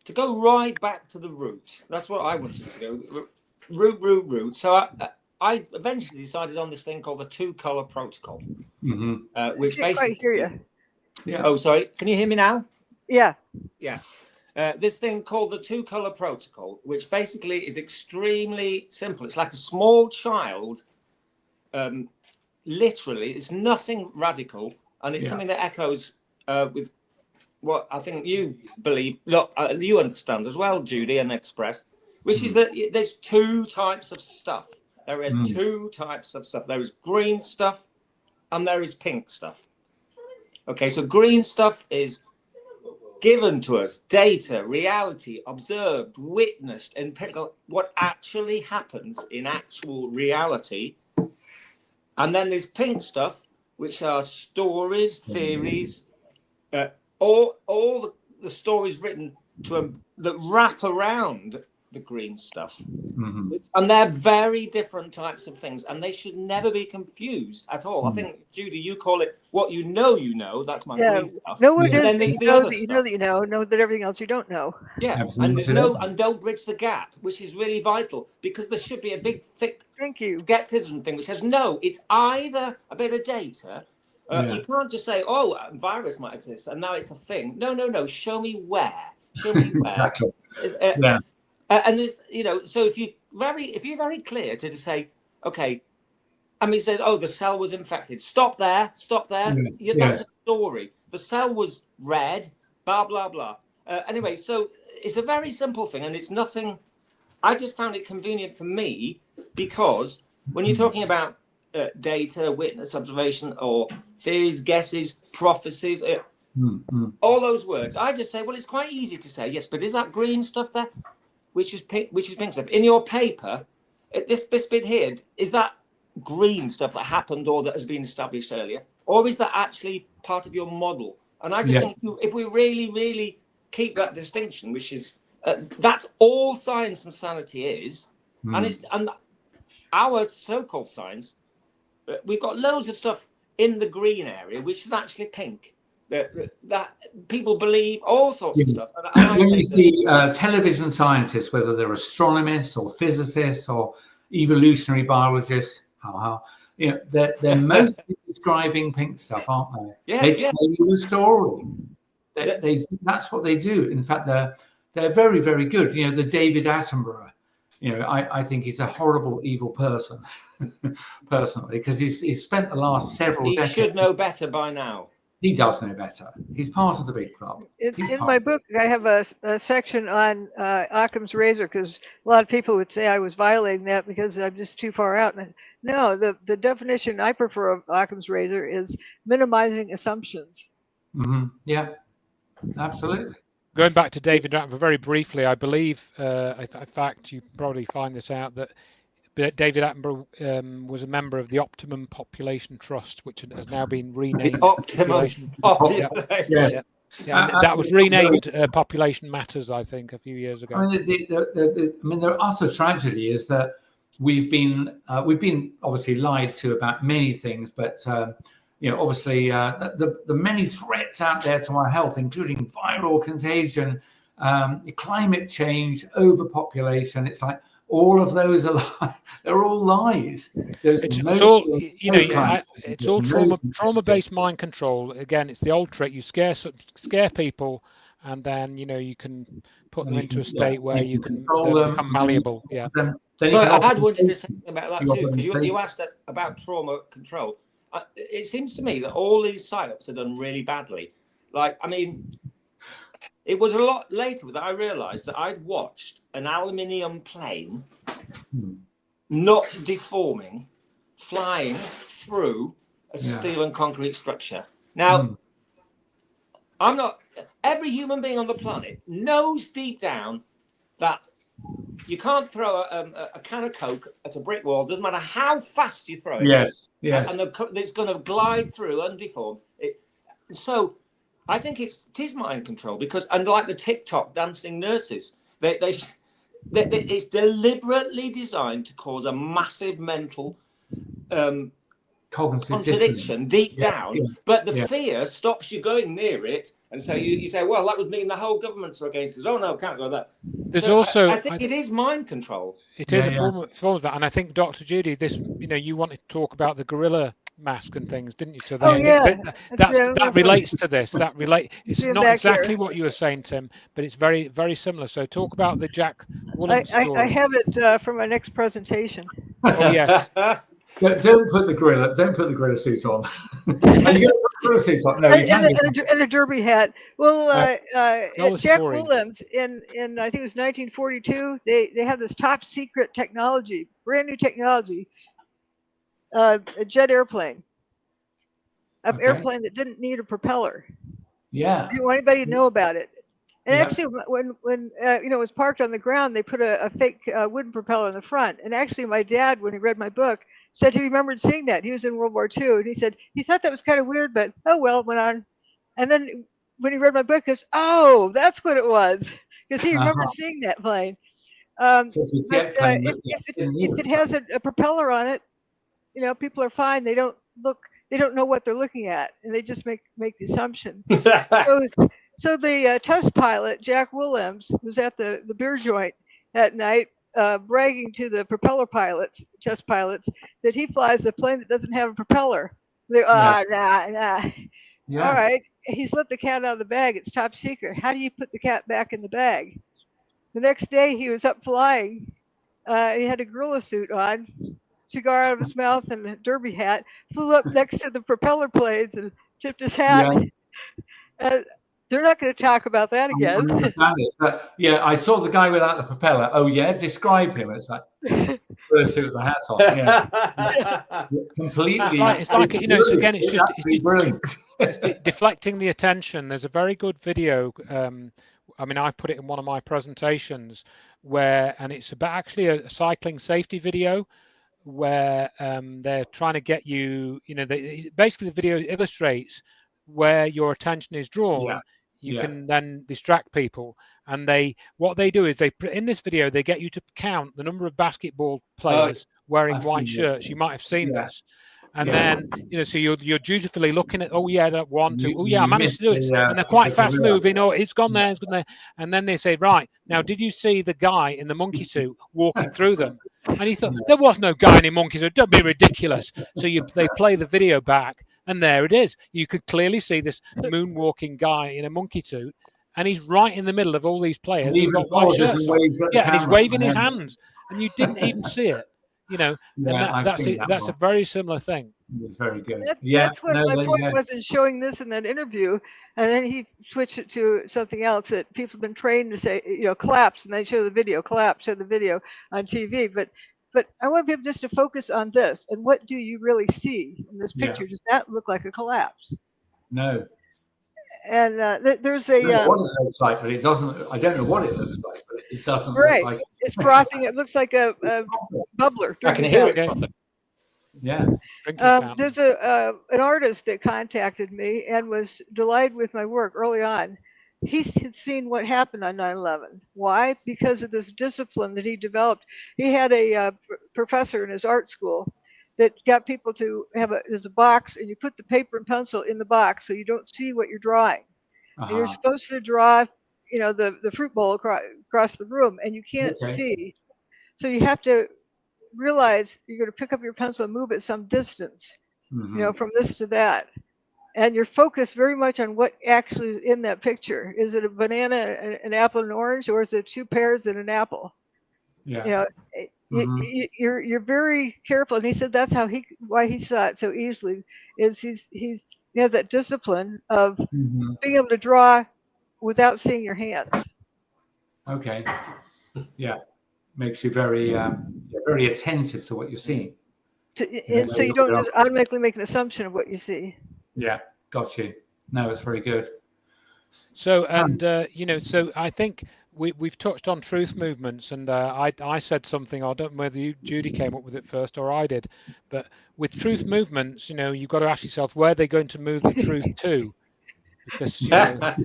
Speaker 4: to go right back to the root. That's what I wanted to do. Root. So I eventually decided on this thing called the two-color protocol, which basically. I can't quite hear you.
Speaker 2: Yeah.
Speaker 4: Oh, sorry. Can you hear me now?
Speaker 3: Yeah.
Speaker 4: Yeah. This thing called the two-color protocol, which basically is extremely simple. It's like a small child. Literally, it's nothing radical, and it's something that echoes with what I think you believe. Look, you understand as well, Judy and Express, which is that there's two types of stuff. There are two types of stuff. There is green stuff, and there is pink stuff. Okay, so green stuff is given to us, data, reality, observed, witnessed, and what actually happens in actual reality. And then there's pink stuff, which are stories, theories, all the stories written that wrap around the green stuff. And they're very different types of things, and they should never be confused at all. I think, Judy, you call it what you know. That's my green stuff.
Speaker 3: No one is
Speaker 4: then
Speaker 3: that you know that everything else you don't know.
Speaker 4: Yeah, and don't bridge the gap, which is really vital, because there should be a big, thick skepticism thing which says, no, it's either a bit of data. You can't just say, oh, a virus might exist, and now it's a thing. No. Show me where.
Speaker 2: Exactly.
Speaker 4: And there's, so if you're very clear to just say, okay, and he said, oh, the cell was infected. Stop there. That's a story. The cell was red, blah, blah, blah. Anyway, so it's a very simple thing, and it's nothing. I just found it convenient for me, because when you're talking about data, witness, observation, or theories, guesses, prophecies, all those words, I just say, well, it's quite easy to say, yes, but is that green stuff there? Which is pink stuff. In your paper, this bit here, is that green stuff that happened or that has been established earlier? Or is that actually part of your model? And I just think if we really, really keep that distinction, which is, that's all science and sanity is, and our so-called science, we've got loads of stuff in the green area, which is actually pink. That people believe all sorts of stuff.
Speaker 2: When you see television scientists, whether they're astronomers or physicists or evolutionary biologists, they're mostly describing pink stuff, aren't they? They tell you a story. That's what they do. In fact, they're very, very good. The David Attenborough, I think he's a horrible, evil person, personally, because he's spent the last several decades.
Speaker 4: He should know better by now.
Speaker 2: He does know better. He's part of the big club.
Speaker 3: In my book, I have a section on Occam's razor, because a lot of people would say I was violating that because I'm just too far out. And no, the definition I prefer of Occam's razor is minimizing assumptions.
Speaker 2: Mm-hmm. Yeah, absolutely.
Speaker 1: Going back to David Attenborough very briefly, I believe, in fact, you probably find this out, that David Attenborough was a member of the Optimum Population Trust, which has now been renamed
Speaker 4: The Optimum Population.
Speaker 1: Yeah. Yeah, that was renamed Population Matters, I think, a few years ago.
Speaker 2: I mean, the utter tragedy is that we've been obviously lied to about many things, but obviously the many threats out there to our health, including viral contagion, climate change, overpopulation. It's like all of those are they're all lies.
Speaker 1: It's all it's all trauma-based mind control. Again, it's the old trick. You scare people, and then you can put them into a state where you can become malleable. Yeah.
Speaker 4: So I had wanted to say about that too, because you asked about trauma control. It seems to me that all these psyops are done really badly. Like, I mean, it was a lot later that I realised that I'd watched an aluminium plane not deforming, flying through a steel and concrete structure. Now, I'm not. Every human being on the planet knows deep down that you can't throw a can of Coke at a brick wall. Doesn't matter how fast you throw it.
Speaker 2: Yes.
Speaker 4: And it's going to glide through undeformed. So I think it is mind control, because unlike the TikTok dancing nurses, it's deliberately designed to cause a massive mental
Speaker 2: cognitive
Speaker 4: contradiction deep down, but the fear stops you going near it, and so you say, well, that would mean the whole governments are against us. Oh no, can't go there.
Speaker 1: There's also
Speaker 4: I think it is mind control.
Speaker 1: It is a form of that, and I think, Dr. Judy, you wanted to talk about the gorilla mask and things, didn't you? So that relates to this. It's not exactly what you were saying, Tim, but it's very, very similar. So talk about the Jack Woolen story.
Speaker 3: I have it for my next presentation.
Speaker 1: Oh yes.
Speaker 2: Don't put the gorilla suit on. And you put the gorilla suit on. No,
Speaker 3: and a derby hat. Well, Jack Williams in I think it was 1942. They had this top secret technology, brand new technology, a jet airplane, airplane that didn't need a propeller.
Speaker 2: Yeah.
Speaker 3: Didn't want anybody to know about it. And actually, when it was parked on the ground, they put a fake wooden propeller in the front. And actually, my dad, when he read my book, said he remembered seeing that. He was in World War II, and he said he thought that was kind of weird, but oh well, went on. And then when he read my book, he goes, oh, that's what it was, because he remembered seeing that plane. But if it has a propeller on it, people are fine. They don't know what they're looking at, and they just make the assumption. So the test pilot, Jack Williams, was at the beer joint that night, bragging to the test pilots, that he flies a plane that doesn't have a propeller. They, nah. Yeah. All right, he's let the cat out of the bag. It's top secret. How do you put the cat back in the bag? The next day, he was up flying. He had a gorilla suit on, cigar out of his mouth, and a derby hat. Flew up next to the propeller planes and tipped his hat. Yeah. They're not going to talk about that again.
Speaker 2: I saw the guy without the propeller. Oh yeah, describe him. It's like first suit with a hat on. Yeah, completely.
Speaker 1: It's like again, it's just
Speaker 2: brilliant.
Speaker 1: It's deflecting the attention. There's a very good video. I put it in one of my presentations and it's about actually a cycling safety video where they're trying to get you. Basically the video illustrates where your attention is drawn. Yeah. You can then distract people, and what they do is in this video they get you to count the number of basketball players wearing white shirts. You might have seen this, and then so you're dutifully looking at that 1, 2. I managed to do it, and they're quite fast moving. It's gone there, and then they say, right now, did you see the guy in the monkey suit walking through them? And he thought there was no guy in a monkey suit. Don't be ridiculous. So they play the video back. And there it is. You could clearly see this moonwalking guy in a monkey suit, and he's right in the middle of all these players. He's got white shirts on. And he's waving his hands, and you didn't even see it. you know,
Speaker 2: Yeah,
Speaker 1: and that's a very similar thing.
Speaker 2: It's very good.
Speaker 3: That's what my point was in showing this in that interview, and then he switched it to something else that people have been trained to say, collapse, and they show the video, collapse, show the video on TV. But I want people just to focus on this, and what do you really see in this picture? Does that look like a collapse?
Speaker 2: No.
Speaker 3: And there's a.
Speaker 2: I don't know what it looks like, but it doesn't. I don't know what it looks like, but it doesn't
Speaker 3: right.
Speaker 2: look like.
Speaker 3: It's frothing. It looks like a bubbler.
Speaker 4: I can hear it frothing.
Speaker 2: Yeah.
Speaker 3: There's an artist that contacted me and was delighted with my work early on. He had seen what happened on 9/11. Why? Because of this discipline that he developed. He had a professor in his art school that got people to have there's a box, and you put the paper and pencil in the box so you don't see what you're drawing. And you're supposed to draw, the fruit bowl across the room, and you can't see. So you have to realize you're going to pick up your pencil and move it some distance, from this to that. And you're focused very much on what actually is in that picture. Is it a banana, an apple, and an orange, or is it 2 pears and an apple?
Speaker 2: Yeah.
Speaker 3: You're very careful. And he said that's why he saw it so easily, is he has that discipline of being able to draw without seeing your hands.
Speaker 2: Okay. Yeah. Makes you very very attentive to what you're seeing.
Speaker 3: So you don't just automatically make an assumption of what you see.
Speaker 2: Yeah, got you. No, it's very good.
Speaker 1: So so I think we've touched on truth movements, and I said something. I don't know whether Judy came up with it first or I did, but with truth movements, you've got to ask yourself where they're going to move the truth to, because that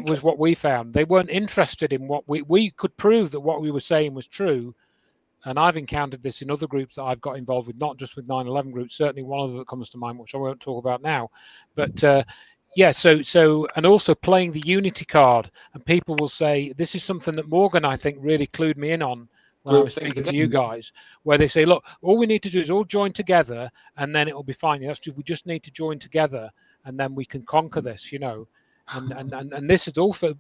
Speaker 1: was what we found. They weren't interested in what we could prove that what we were saying was true. And I've encountered this in other groups that I've got involved with, not just with 9/11 groups, certainly one of them that comes to mind, which I won't talk about now. But so and also playing the unity card. And people will say, this is something that Morgan, I think, really clued me in on when I was speaking to you guys, where they say, look, all we need to do is all join together and then it will be fine. We just need to join together and then we can conquer this, And this has also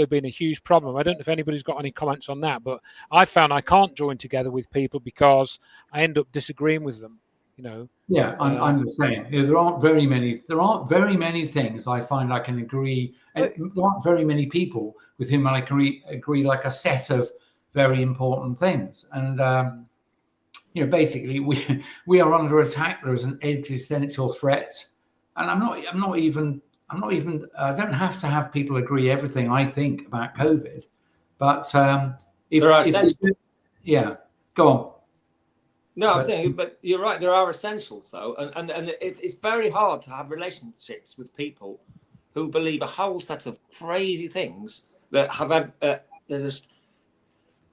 Speaker 1: been a huge problem. I don't know if anybody's got any comments on that, but I found I can't join together with people because I end up disagreeing with them.
Speaker 2: Yeah, I'm the same. There aren't very many things I find I can agree. And there aren't very many people with whom I can agree like a set of very important things. And basically, we are under attack. There is an existential threat, and I'm not even. I don't have to have people agree everything I think about COVID, but go on.
Speaker 4: No, I was saying, but you're right. There are essentials, though, and it's very hard to have relationships with people who believe a whole set of crazy things that have.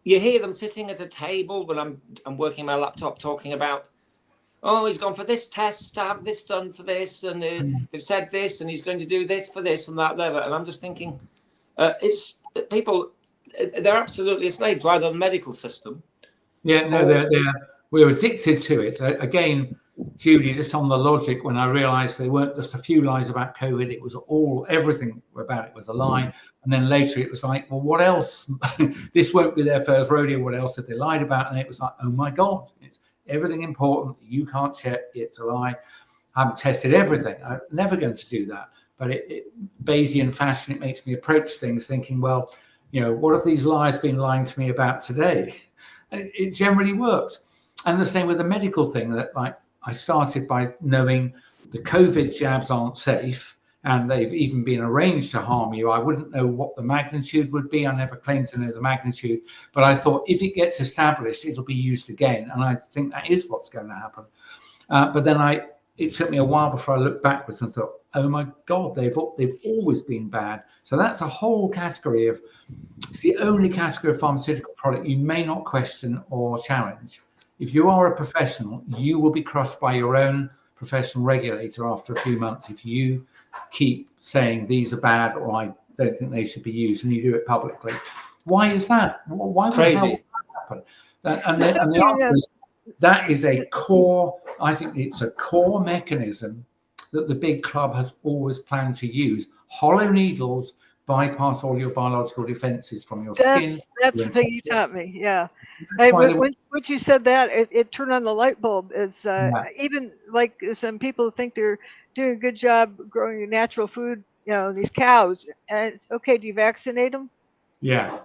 Speaker 4: You hear them sitting at a table when I'm working my laptop talking about. Oh, he's gone for this test to have this done for this, and they've said this, and he's going to do this for this and that, and I'm just thinking, it's people, they're absolutely a slave to either the medical system.
Speaker 2: Yeah, no, we're addicted to it. Again, Judy, just on the logic, when I realised they weren't just a few lies about COVID, it was everything about it was a lie, and then later it was like, well, what else? This won't be their first rodeo. What else have they lied about? And it was like, oh my God, it's everything important you can't check, it's a lie. I haven't tested everything. I'm never going to do that. But Bayesian fashion, it makes me approach things thinking, well, what have these lies been lying to me about today? And it generally works. And the same with the medical thing, that I started by knowing the COVID jabs aren't safe and they've even been arranged to harm you. I wouldn't know what the magnitude would be. I never claimed to know the magnitude, but I thought if it gets established, it'll be used again. And I think that is what's going to happen. But then it took me a while before I looked backwards and thought, oh my God, they've always been bad. So that's a whole category it's the only category of pharmaceutical product you may not question or challenge. If you are a professional, you will be crushed by your own professional regulator after a few months if you keep saying these are bad or I don't think they should be used, and you do it publicly. Why is that? Why would that happen? And the answer is that is a core. I think it's a core mechanism that the big club has always planned to use. Hollow needles bypass all your biological defenses from your skin.
Speaker 3: That's the thing you taught me. Yeah. Hey, when you said that, it turned on the light bulb. Is even like some people think they're doing a good job growing natural food, you know, these cows, and it's okay. Do you vaccinate them?
Speaker 2: Yeah.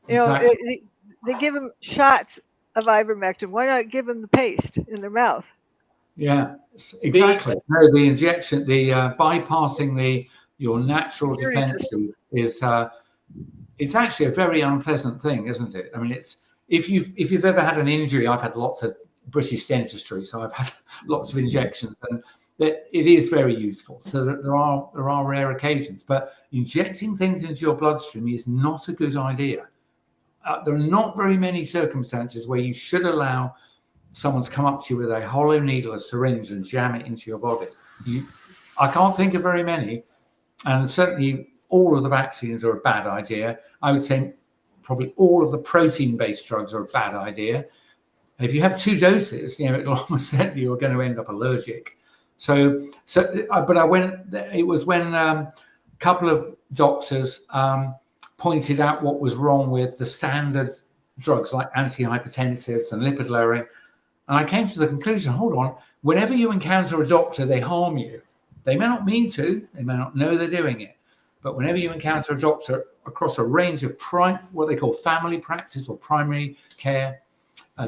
Speaker 3: You know,
Speaker 2: Exactly.
Speaker 3: they give them shots of ivermectin. Why not give them the paste in their mouth?
Speaker 2: Yeah, exactly. No, the injection, the bypassing your natural
Speaker 3: Security
Speaker 2: defenses is it's actually a very unpleasant thing, isn't it? I mean, it's if you've ever had an injury, I've had lots of British dentistry, so I've had lots of injections, and it is very useful. So there are rare occasions, but injecting things into your bloodstream is not a good idea. There are not very many circumstances where you should allow someone to come up to you with a hollow needle, a syringe, and jam it into your body. I can't think of very many, and certainly all of the vaccines are a bad idea. I would say probably all of the protein-based drugs are a bad idea. If you have 2 doses, you know, it'll almost certainly you're going to end up allergic. But I went. It was when a couple of doctors pointed out what was wrong with the standard drugs like antihypertensives and lipid lowering. And I came to the conclusion, hold on, whenever you encounter a doctor, they harm you. They may not mean to, they may not know they're doing it. But whenever you encounter a doctor across a range of what they call family practice or primary care,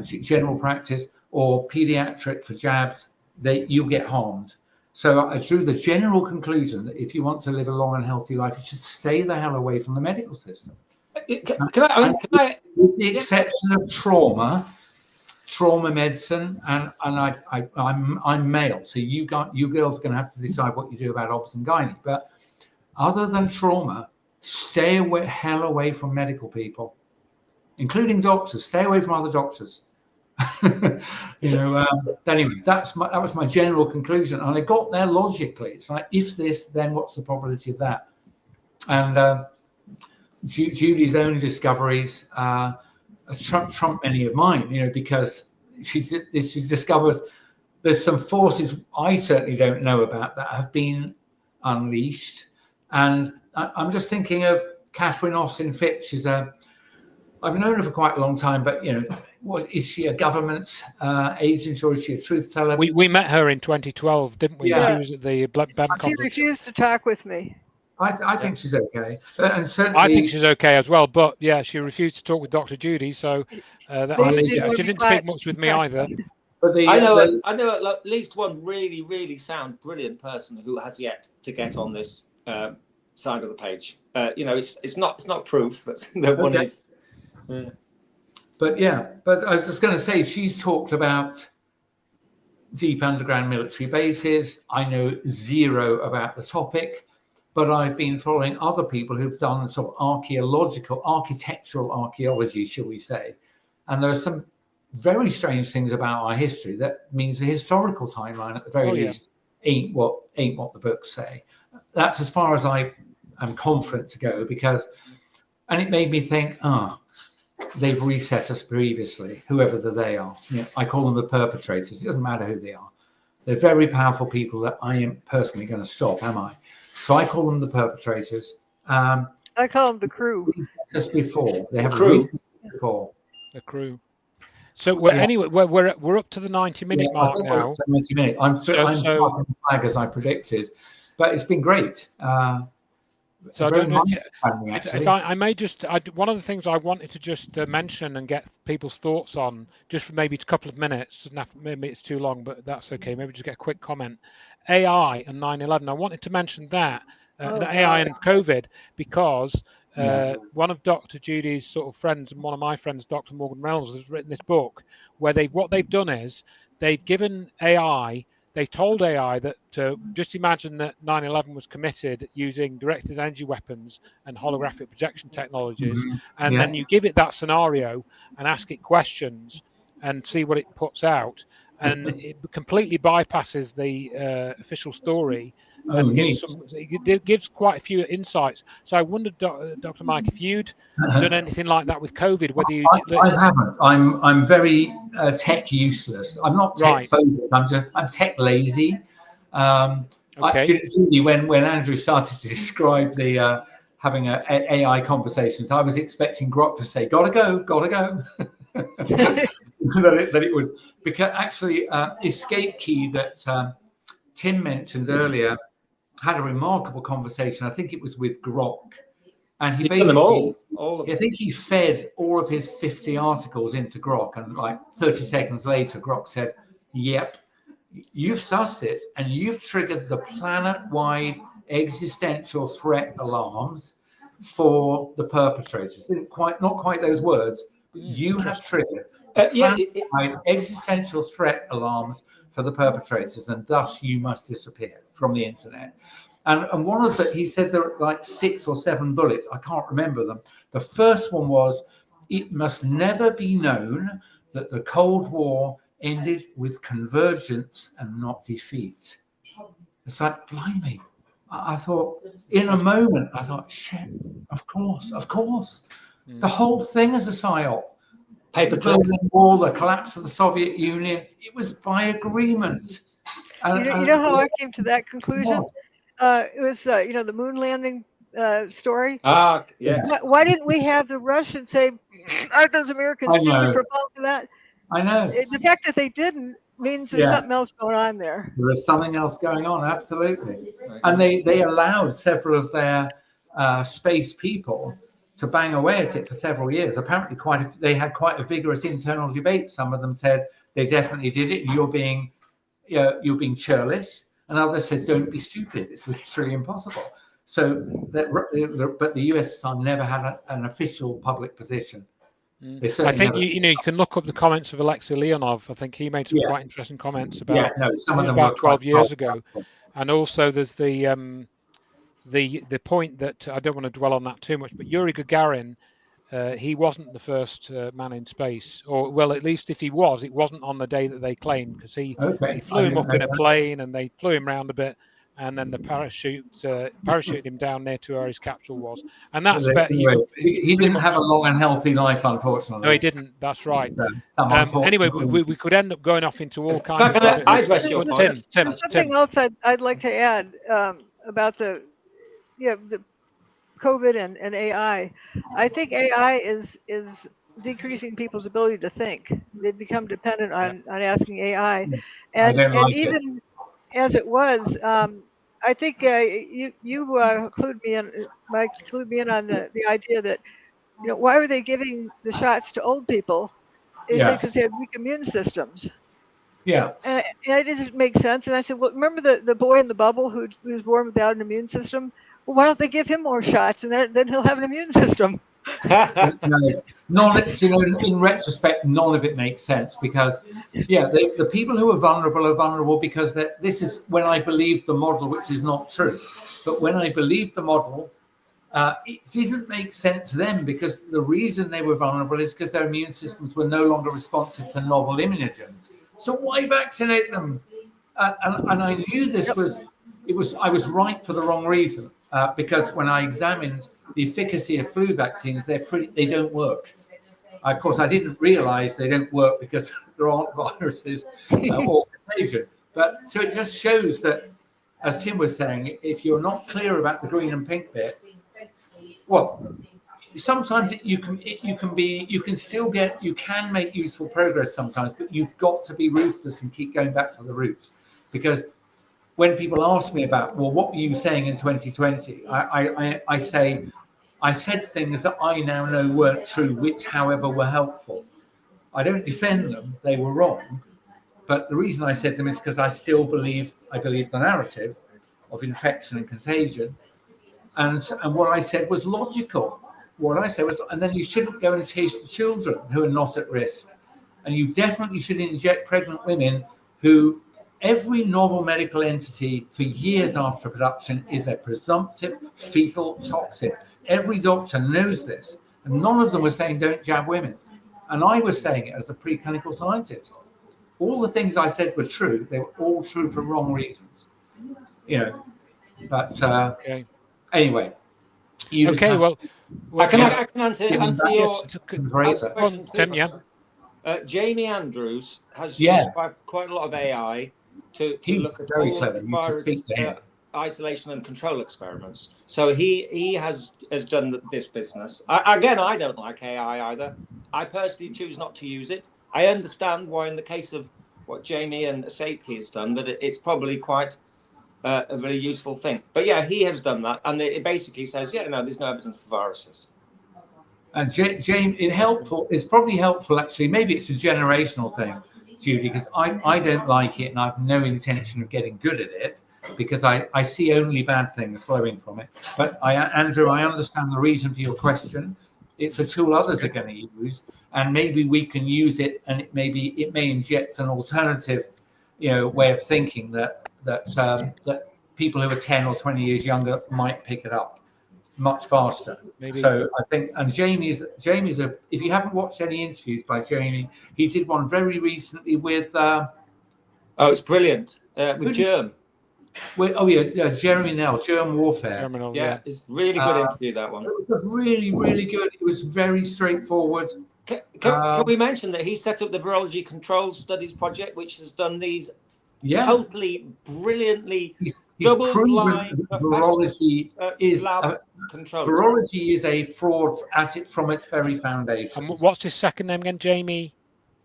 Speaker 2: general practice, or pediatric for jabs, you'll get harmed. So I drew the general conclusion that if you want to live a long and healthy life, you should stay the hell away from the medical system.
Speaker 4: With the
Speaker 2: exception of trauma medicine, and I'm male, so you girls are going to have to decide what you do about obs and gynae. But other than trauma, stay hell away from medical people, including doctors. Stay away from other doctors. Anyway, that was my general conclusion, and I got there logically. It's like, if this, then what's the probability of that? And Judy's own discoveries trump many of mine, you know, because she's discovered there's some forces I certainly don't know about that have been unleashed. And I'm just thinking of Catherine Austin Fitch. I've known her for quite a long time, but, you know, is she a government agent or is she a truth teller?
Speaker 1: We met her in 2012, didn't we?
Speaker 3: Yeah.
Speaker 1: She was at the BAM conference.
Speaker 3: She refused to talk with me.
Speaker 2: I think she's okay, and certainly
Speaker 1: I think she's okay as well. But yeah, she refused to talk with Dr. Judy, so she didn't speak much with me either.
Speaker 2: But
Speaker 4: I know at least one really sound brilliant person who has yet to get on this side of the page. You know, it's not proof that one is.
Speaker 2: But I was just going to say, she's talked about deep underground military bases. I know zero about the topic, but I've been following other people who've done sort of architectural archaeology, shall we say. And there are some very strange things about our history that means the historical timeline, at the very least, ain't what the books say. That's as far as I am confident to go, and it made me think, they've reset us previously, whoever they are. You know, I call them the perpetrators. It doesn't matter who they are. They're very powerful people that I am personally going to stop, am I? So I call them the perpetrators.
Speaker 3: I call them the crew.
Speaker 2: Just before they have
Speaker 4: crew.
Speaker 1: The crew. So anyway, we're up to the 90-minute mark now.
Speaker 2: 90 minutes. I'm so flag as I predicted, but it's been great.
Speaker 1: So I don't know if I may just, one of the things I wanted to just mention and get people's thoughts on, just for maybe a couple of minutes, maybe it's too long, but that's okay, maybe just get a quick comment. AI and 9/11, I wanted to mention that, AI and COVID, because one of Dr. Judy's sort of friends and one of my friends, Dr. Morgan Reynolds, has written this book where what they've done is they've given AI, they told AI that just imagine that 9/11 was committed using directed energy weapons and holographic projection technologies, and then you give it that scenario and ask it questions and see what it puts out, and it completely bypasses the official story and gives quite a few insights. So I wondered, Dr. Mike, if you'd done anything like that with COVID, whether you...
Speaker 2: I haven't. I'm very tech useless. I'm not tech focused. I'm tech lazy.
Speaker 1: Okay.
Speaker 2: When Andrew started to describe having a AI conversations. I was expecting Grok to say, "Gotta go, gotta go." that it would, because actually Escape Key that Tim mentioned earlier had a remarkable conversation. I think it was with Grok, and he basically
Speaker 4: all of them.
Speaker 2: I think he fed all of his 50 articles into Grok, and like 30 seconds later, Grok said, "Yep, you've sussed it, and you've triggered the planet-wide existential threat alarms for the perpetrators." Not quite those words, but you have triggered planet-wide existential threat alarms for the perpetrators, and thus you must disappear from the internet. And one of he said there were like 6 or 7 bullets. I can't remember them. The first one was, "It must never be known that the Cold War ended with convergence and not defeat." It's like, blimey. I thought, in a moment, I thought, shit, of course. The whole thing is a psyop. The Berlin Wall, the collapse of the Soviet Union, it was by agreement.
Speaker 3: And, you know how I came to that conclusion? It was, the moon landing story.
Speaker 4: Yeah.
Speaker 3: Why didn't we have the Russians say, "Aren't those Americans stupid for following that?"
Speaker 2: I know.
Speaker 3: The fact that they didn't means there's something else going on there.
Speaker 2: There is something else going on, absolutely. And they allowed several of their space people to bang away at it for several years. Apparently, they had quite a vigorous internal debate. Some of them said they definitely did it, and you're being churlish. And others said, "Don't be stupid. It's literally impossible." So, but the USSR never had an official public position.
Speaker 1: I think you can look up the comments of Alexei Leonov. I think he made some quite interesting comments about
Speaker 2: some of them
Speaker 1: about 12 years ago. And also there's the point that I don't want to dwell on that too much, but Yuri Gagarin, he wasn't the first man in space, or well, at least if he was, it wasn't on the day that they claimed, because he flew him up in a plane and they flew him around a bit, and then the parachuted him down near to where his capsule was. And that's
Speaker 2: he didn't have a long and healthy life, unfortunately.
Speaker 1: No, he didn't. That's right. Anyway, we could end up going off into all kinds of.
Speaker 4: I address your point.
Speaker 3: Tim. Something else I'd like to add about the COVID and AI. I think AI is decreasing people's ability to think. They've become dependent on asking AI, and even as it was, I think you include me in on the idea that why were they giving the shots to old people? Because they had weak immune systems.
Speaker 2: Yeah,
Speaker 3: and it doesn't make sense. And I said, well, remember the boy in the bubble who was born without an immune system? Well, why don't they give him more shots, and then he'll have an immune system?
Speaker 2: In retrospect, none of it makes sense, because the people who are vulnerable because this is when I believe the model, which is not true. But when I believe the model, it didn't make sense then, because the reason they were vulnerable is because their immune systems were no longer responsive to novel immunogens. So why vaccinate them? And I knew I was right for the wrong reason, because when I examined the efficacy of flu vaccines, they don't work. Of course, I didn't realize they don't work because there aren't viruses or contagion. But so it just shows that, as Tim was saying, if you're not clear about the green and pink bit, well, sometimes you can make useful progress sometimes, but you've got to be ruthless and keep going back to the roots. Because when people ask me about, well, what were you saying in 2020? I say, I said things that I now know weren't true, which, however, were helpful. I don't defend them; they were wrong. But the reason I said them is because I believe the narrative of infection and contagion, and what I said was logical. What I said was, and then you shouldn't go and chase the children who are not at risk, and you definitely should inject pregnant women who. Every novel medical entity for years after production is a presumptive fetal toxic. Every doctor knows this. And none of them were saying don't jab women. And I was saying it as a preclinical scientist. All the things I said were true. They were all true for wrong reasons. But anyway.
Speaker 4: I can answer your question.
Speaker 1: Tim,
Speaker 4: Jamie Andrews has used quite a lot of AI to look at all the virus isolation and control experiments. So he has done this business. I don't like AI either. I personally choose not to use it. I understand why, in the case of what Jamie and Seiki has done, that it's probably quite a really useful thing. But yeah, he has done that, and it basically says, there's no evidence for viruses.
Speaker 2: And James, it's probably helpful actually. Maybe it's a generational thing, Judy, because I don't like it, and I have no intention of getting good at it, because I see only bad things flowing from it. But Andrew, I understand the reason for your question. It's a tool others are going to use, and maybe we can use it, and it may inject an alternative, way of thinking that people who are 10 or 20 years younger might pick it up much faster. Maybe. So I think, and Jamie's if you haven't watched any interviews by Jamie, he did one very recently with
Speaker 4: it's brilliant, with Germ.
Speaker 2: Jeremy Nell, Germ Warfare.
Speaker 4: Yeah, it's really good interview, that one.
Speaker 2: It was really, really good. It was very straightforward.
Speaker 4: Can we mention that he set up the Virology Control Studies Project, which has done these totally brilliantly double-blind
Speaker 2: virology
Speaker 4: lab control.
Speaker 2: Virology is a fraud from its very foundation.
Speaker 1: And what's his second name again? Jamie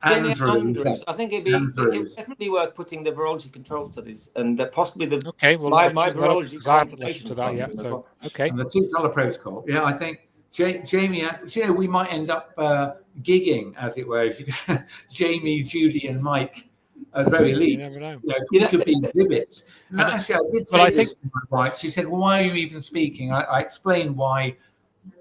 Speaker 4: Andrews. I think it'd definitely worth putting the Virology Control Studies and possibly the my Virology confirmation
Speaker 1: to that yet. So, okay.
Speaker 2: And the two-color protocol. Yeah, I think Jamie, we might end up gigging, as it were, Jamie, Judy, and Mike. At the very least, we could be exhibits. Actually, I did say this to my wife. She said, "Well, why are you even speaking?" I explained why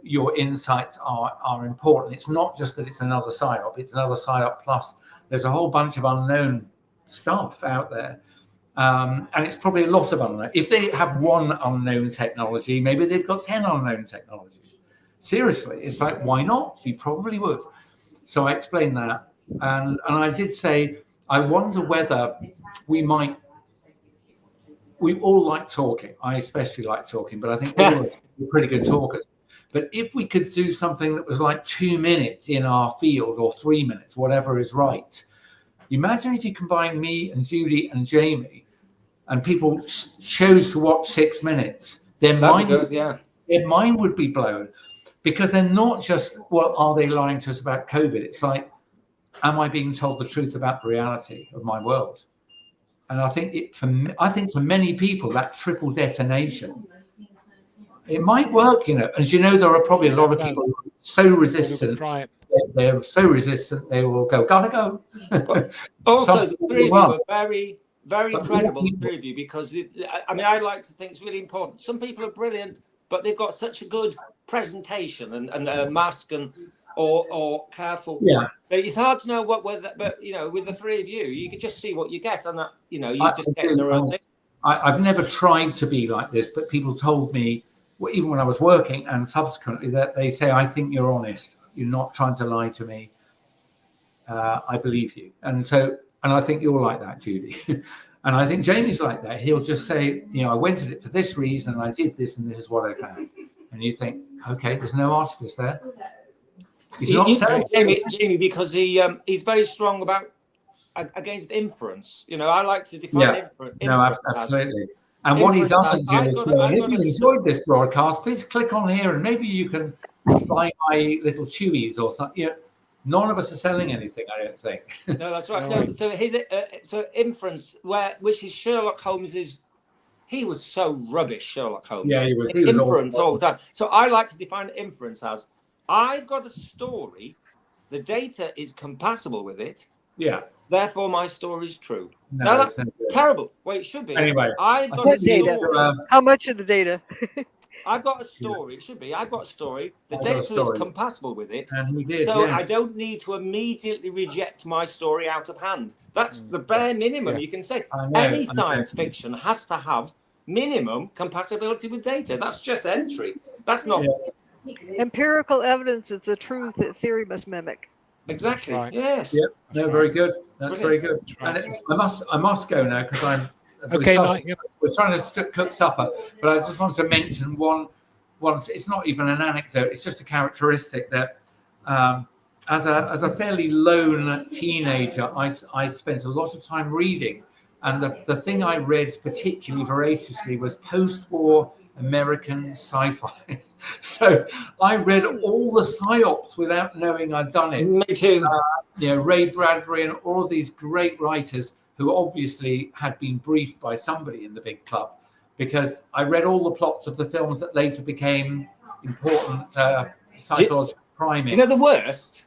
Speaker 2: your insights are important. It's not just that it's another PSYOP; it's another PSYOP plus. There's a whole bunch of unknown stuff out there, and it's probably a lot of unknown. If they have one unknown technology, maybe they've got 10 unknown technologies. Seriously, it's like, why not? You probably would. So I explained that, and I did say, I wonder whether we all like talking. I especially like talking, but I think all of us are pretty good talkers. But if we could do something that was like 2 minutes in our field, or 3 minutes, whatever is right. Imagine if you combine me and Judy and Jamie, and people chose to watch 6 minutes, their mind would be blown, because they're not just, well, are they lying to us about COVID? It's like, am I being told the truth about the reality of my world? And I think for many people, that triple detonation, it might work, And there are probably a lot of people who are so resistant. They're so resistant, they will go, gotta go.
Speaker 4: Also, the three of you were very, very credible, the three of you, because I like to think it's really important. Some people are brilliant, but they've got such a good presentation and a mask or careful.
Speaker 2: Yeah.
Speaker 4: It's hard to know but with the three of you, you can just see what you get, and that you just get in the right thing.
Speaker 2: I've never tried to be like this, but people told me, even when I was working and subsequently, that they say, I think you're honest. You're not trying to lie to me. I believe you. And I think you're like that, Judy. And I think Jamie's like that. He'll just say, I went at it for this reason, and I did this, and this is what I found. And you think, okay, there's no artifice there. He's not
Speaker 4: Jamie, because he's very strong against inference. I like to define inference.
Speaker 2: No, absolutely. And what he doesn't do is say, if you enjoyed this broadcast, please click on here, and maybe you can buy my little chewies or something. None of us are selling anything, I don't think.
Speaker 4: No, that's right. No, so inference, which is Sherlock Holmes's. He was so rubbish, Sherlock Holmes.
Speaker 2: Yeah, he was
Speaker 4: inference all the time. So I like to define inference as, I've got a story, the data is compatible with it.
Speaker 2: Yeah.
Speaker 4: Therefore, my story is true. No, that's terrible. Well, it should be.
Speaker 2: Anyway,
Speaker 4: I've got a story.
Speaker 3: How much of the data?
Speaker 4: I've got a story. It should be. I've got a story. The data is compatible with it.
Speaker 2: And we did.
Speaker 4: So I don't need to immediately reject my story out of hand. That's the bare minimum you can say. Any science fiction has to have minimum compatibility with data. That's just entry. That's not.
Speaker 3: Empirical evidence is the truth that theory must mimic.
Speaker 4: Exactly.
Speaker 1: Right.
Speaker 4: Yes.
Speaker 2: Yep. No, very good. That's very good. And I must go now, because I'm.
Speaker 1: Okay,
Speaker 2: we're trying to cook supper, but I just wanted to mention one. It's not even an anecdote; it's just a characteristic that, as a fairly lone teenager, I spent a lot of time reading And the thing I read particularly voraciously was post-war American sci-fi. So I read all the psyops without knowing I'd done it.
Speaker 4: Me too.
Speaker 2: Ray Bradbury and all of these great writers who obviously had been briefed by somebody in the big club, because I read all the plots of the films that later became important psychological priming.
Speaker 4: You know the worst?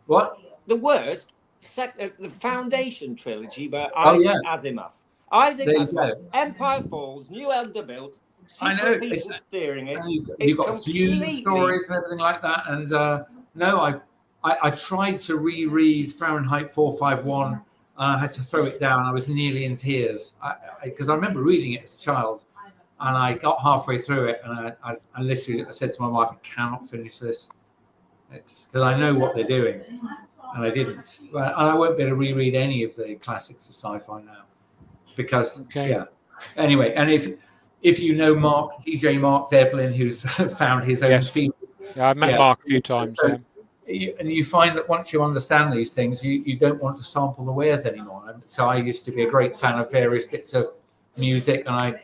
Speaker 2: What?
Speaker 4: The worst? The Foundation trilogy by Asimov. Empire Falls, New Elder Built.
Speaker 2: I know.
Speaker 4: People steering it.
Speaker 2: You've got Dune stories and everything like that. And no, I tried to reread Fahrenheit 451, and I had to throw it down. I was nearly in tears because I remember reading it as a child, and I got halfway through it, and I literally said to my wife, "I cannot finish this. It's because I know what they're doing," and I didn't. And I won't be able to reread any of the classics of sci-fi now because Anyway, and if you know DJ Mark Devlin, who's found his own field.
Speaker 1: Yeah, I've met Mark a few times.
Speaker 2: And you find that once you understand these things, you don't want to sample the wares anymore. And so I used to be a great fan of various bits of music, and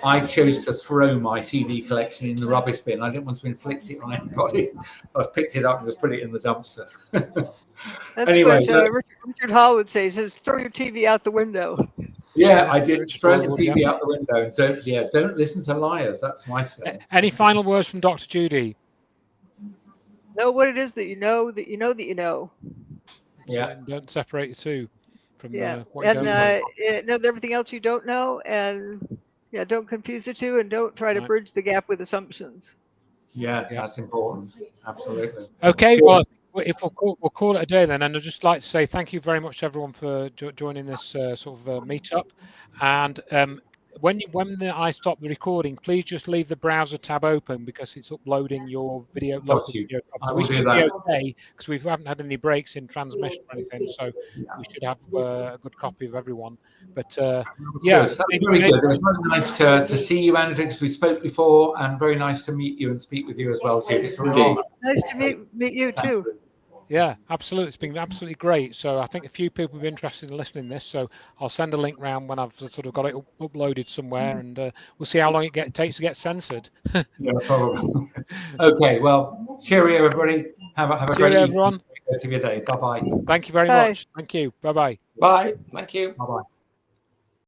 Speaker 2: I chose to throw my CD collection in the rubbish bin. I didn't want to inflict it on anybody. I picked it up and just put it in the dumpster.
Speaker 3: That's
Speaker 2: anyway,
Speaker 3: what Richard Hall would say. He says, throw your TV out the window.
Speaker 2: Yeah, I did. Throw the TV out the window. Don't listen to liars. That's my saying.
Speaker 1: Any final words from Dr. Judy?
Speaker 3: Know what it is that you know that you know that you know.
Speaker 2: Yeah.
Speaker 1: So don't separate the two from what
Speaker 3: and
Speaker 1: you don't know.
Speaker 3: know everything else you don't know, and don't confuse the two, and don't try to bridge the gap with assumptions.
Speaker 2: Yeah, that's important. Absolutely.
Speaker 1: Okay, well, if we'll call it a day then, and I'd just like to say thank you very much to everyone for joining this sort of meetup. And when I stop the recording, please just leave the browser tab open because it's uploading your video. We should be okay because we haven't had any breaks in transmission or anything, so we should have a good copy of everyone. But
Speaker 2: that's very good. It was very nice to see you, Andrew, because we spoke before, and very nice to meet you and speak with you as well, Judy.
Speaker 3: Nice to meet you too.
Speaker 1: Yeah, absolutely. It's been absolutely great. So I think a few people will be interested in listening to this. So I'll send a link round when I've sort of got it uploaded somewhere, and we'll see how long it takes to get censored.
Speaker 2: Yeah, probably. Okay, well, cheerio, everybody. Have a great
Speaker 1: everyone.
Speaker 2: rest of your day. Bye-bye.
Speaker 1: Thank you very much. Thank you. Bye-bye.
Speaker 4: Bye. Thank you.
Speaker 2: Bye-bye.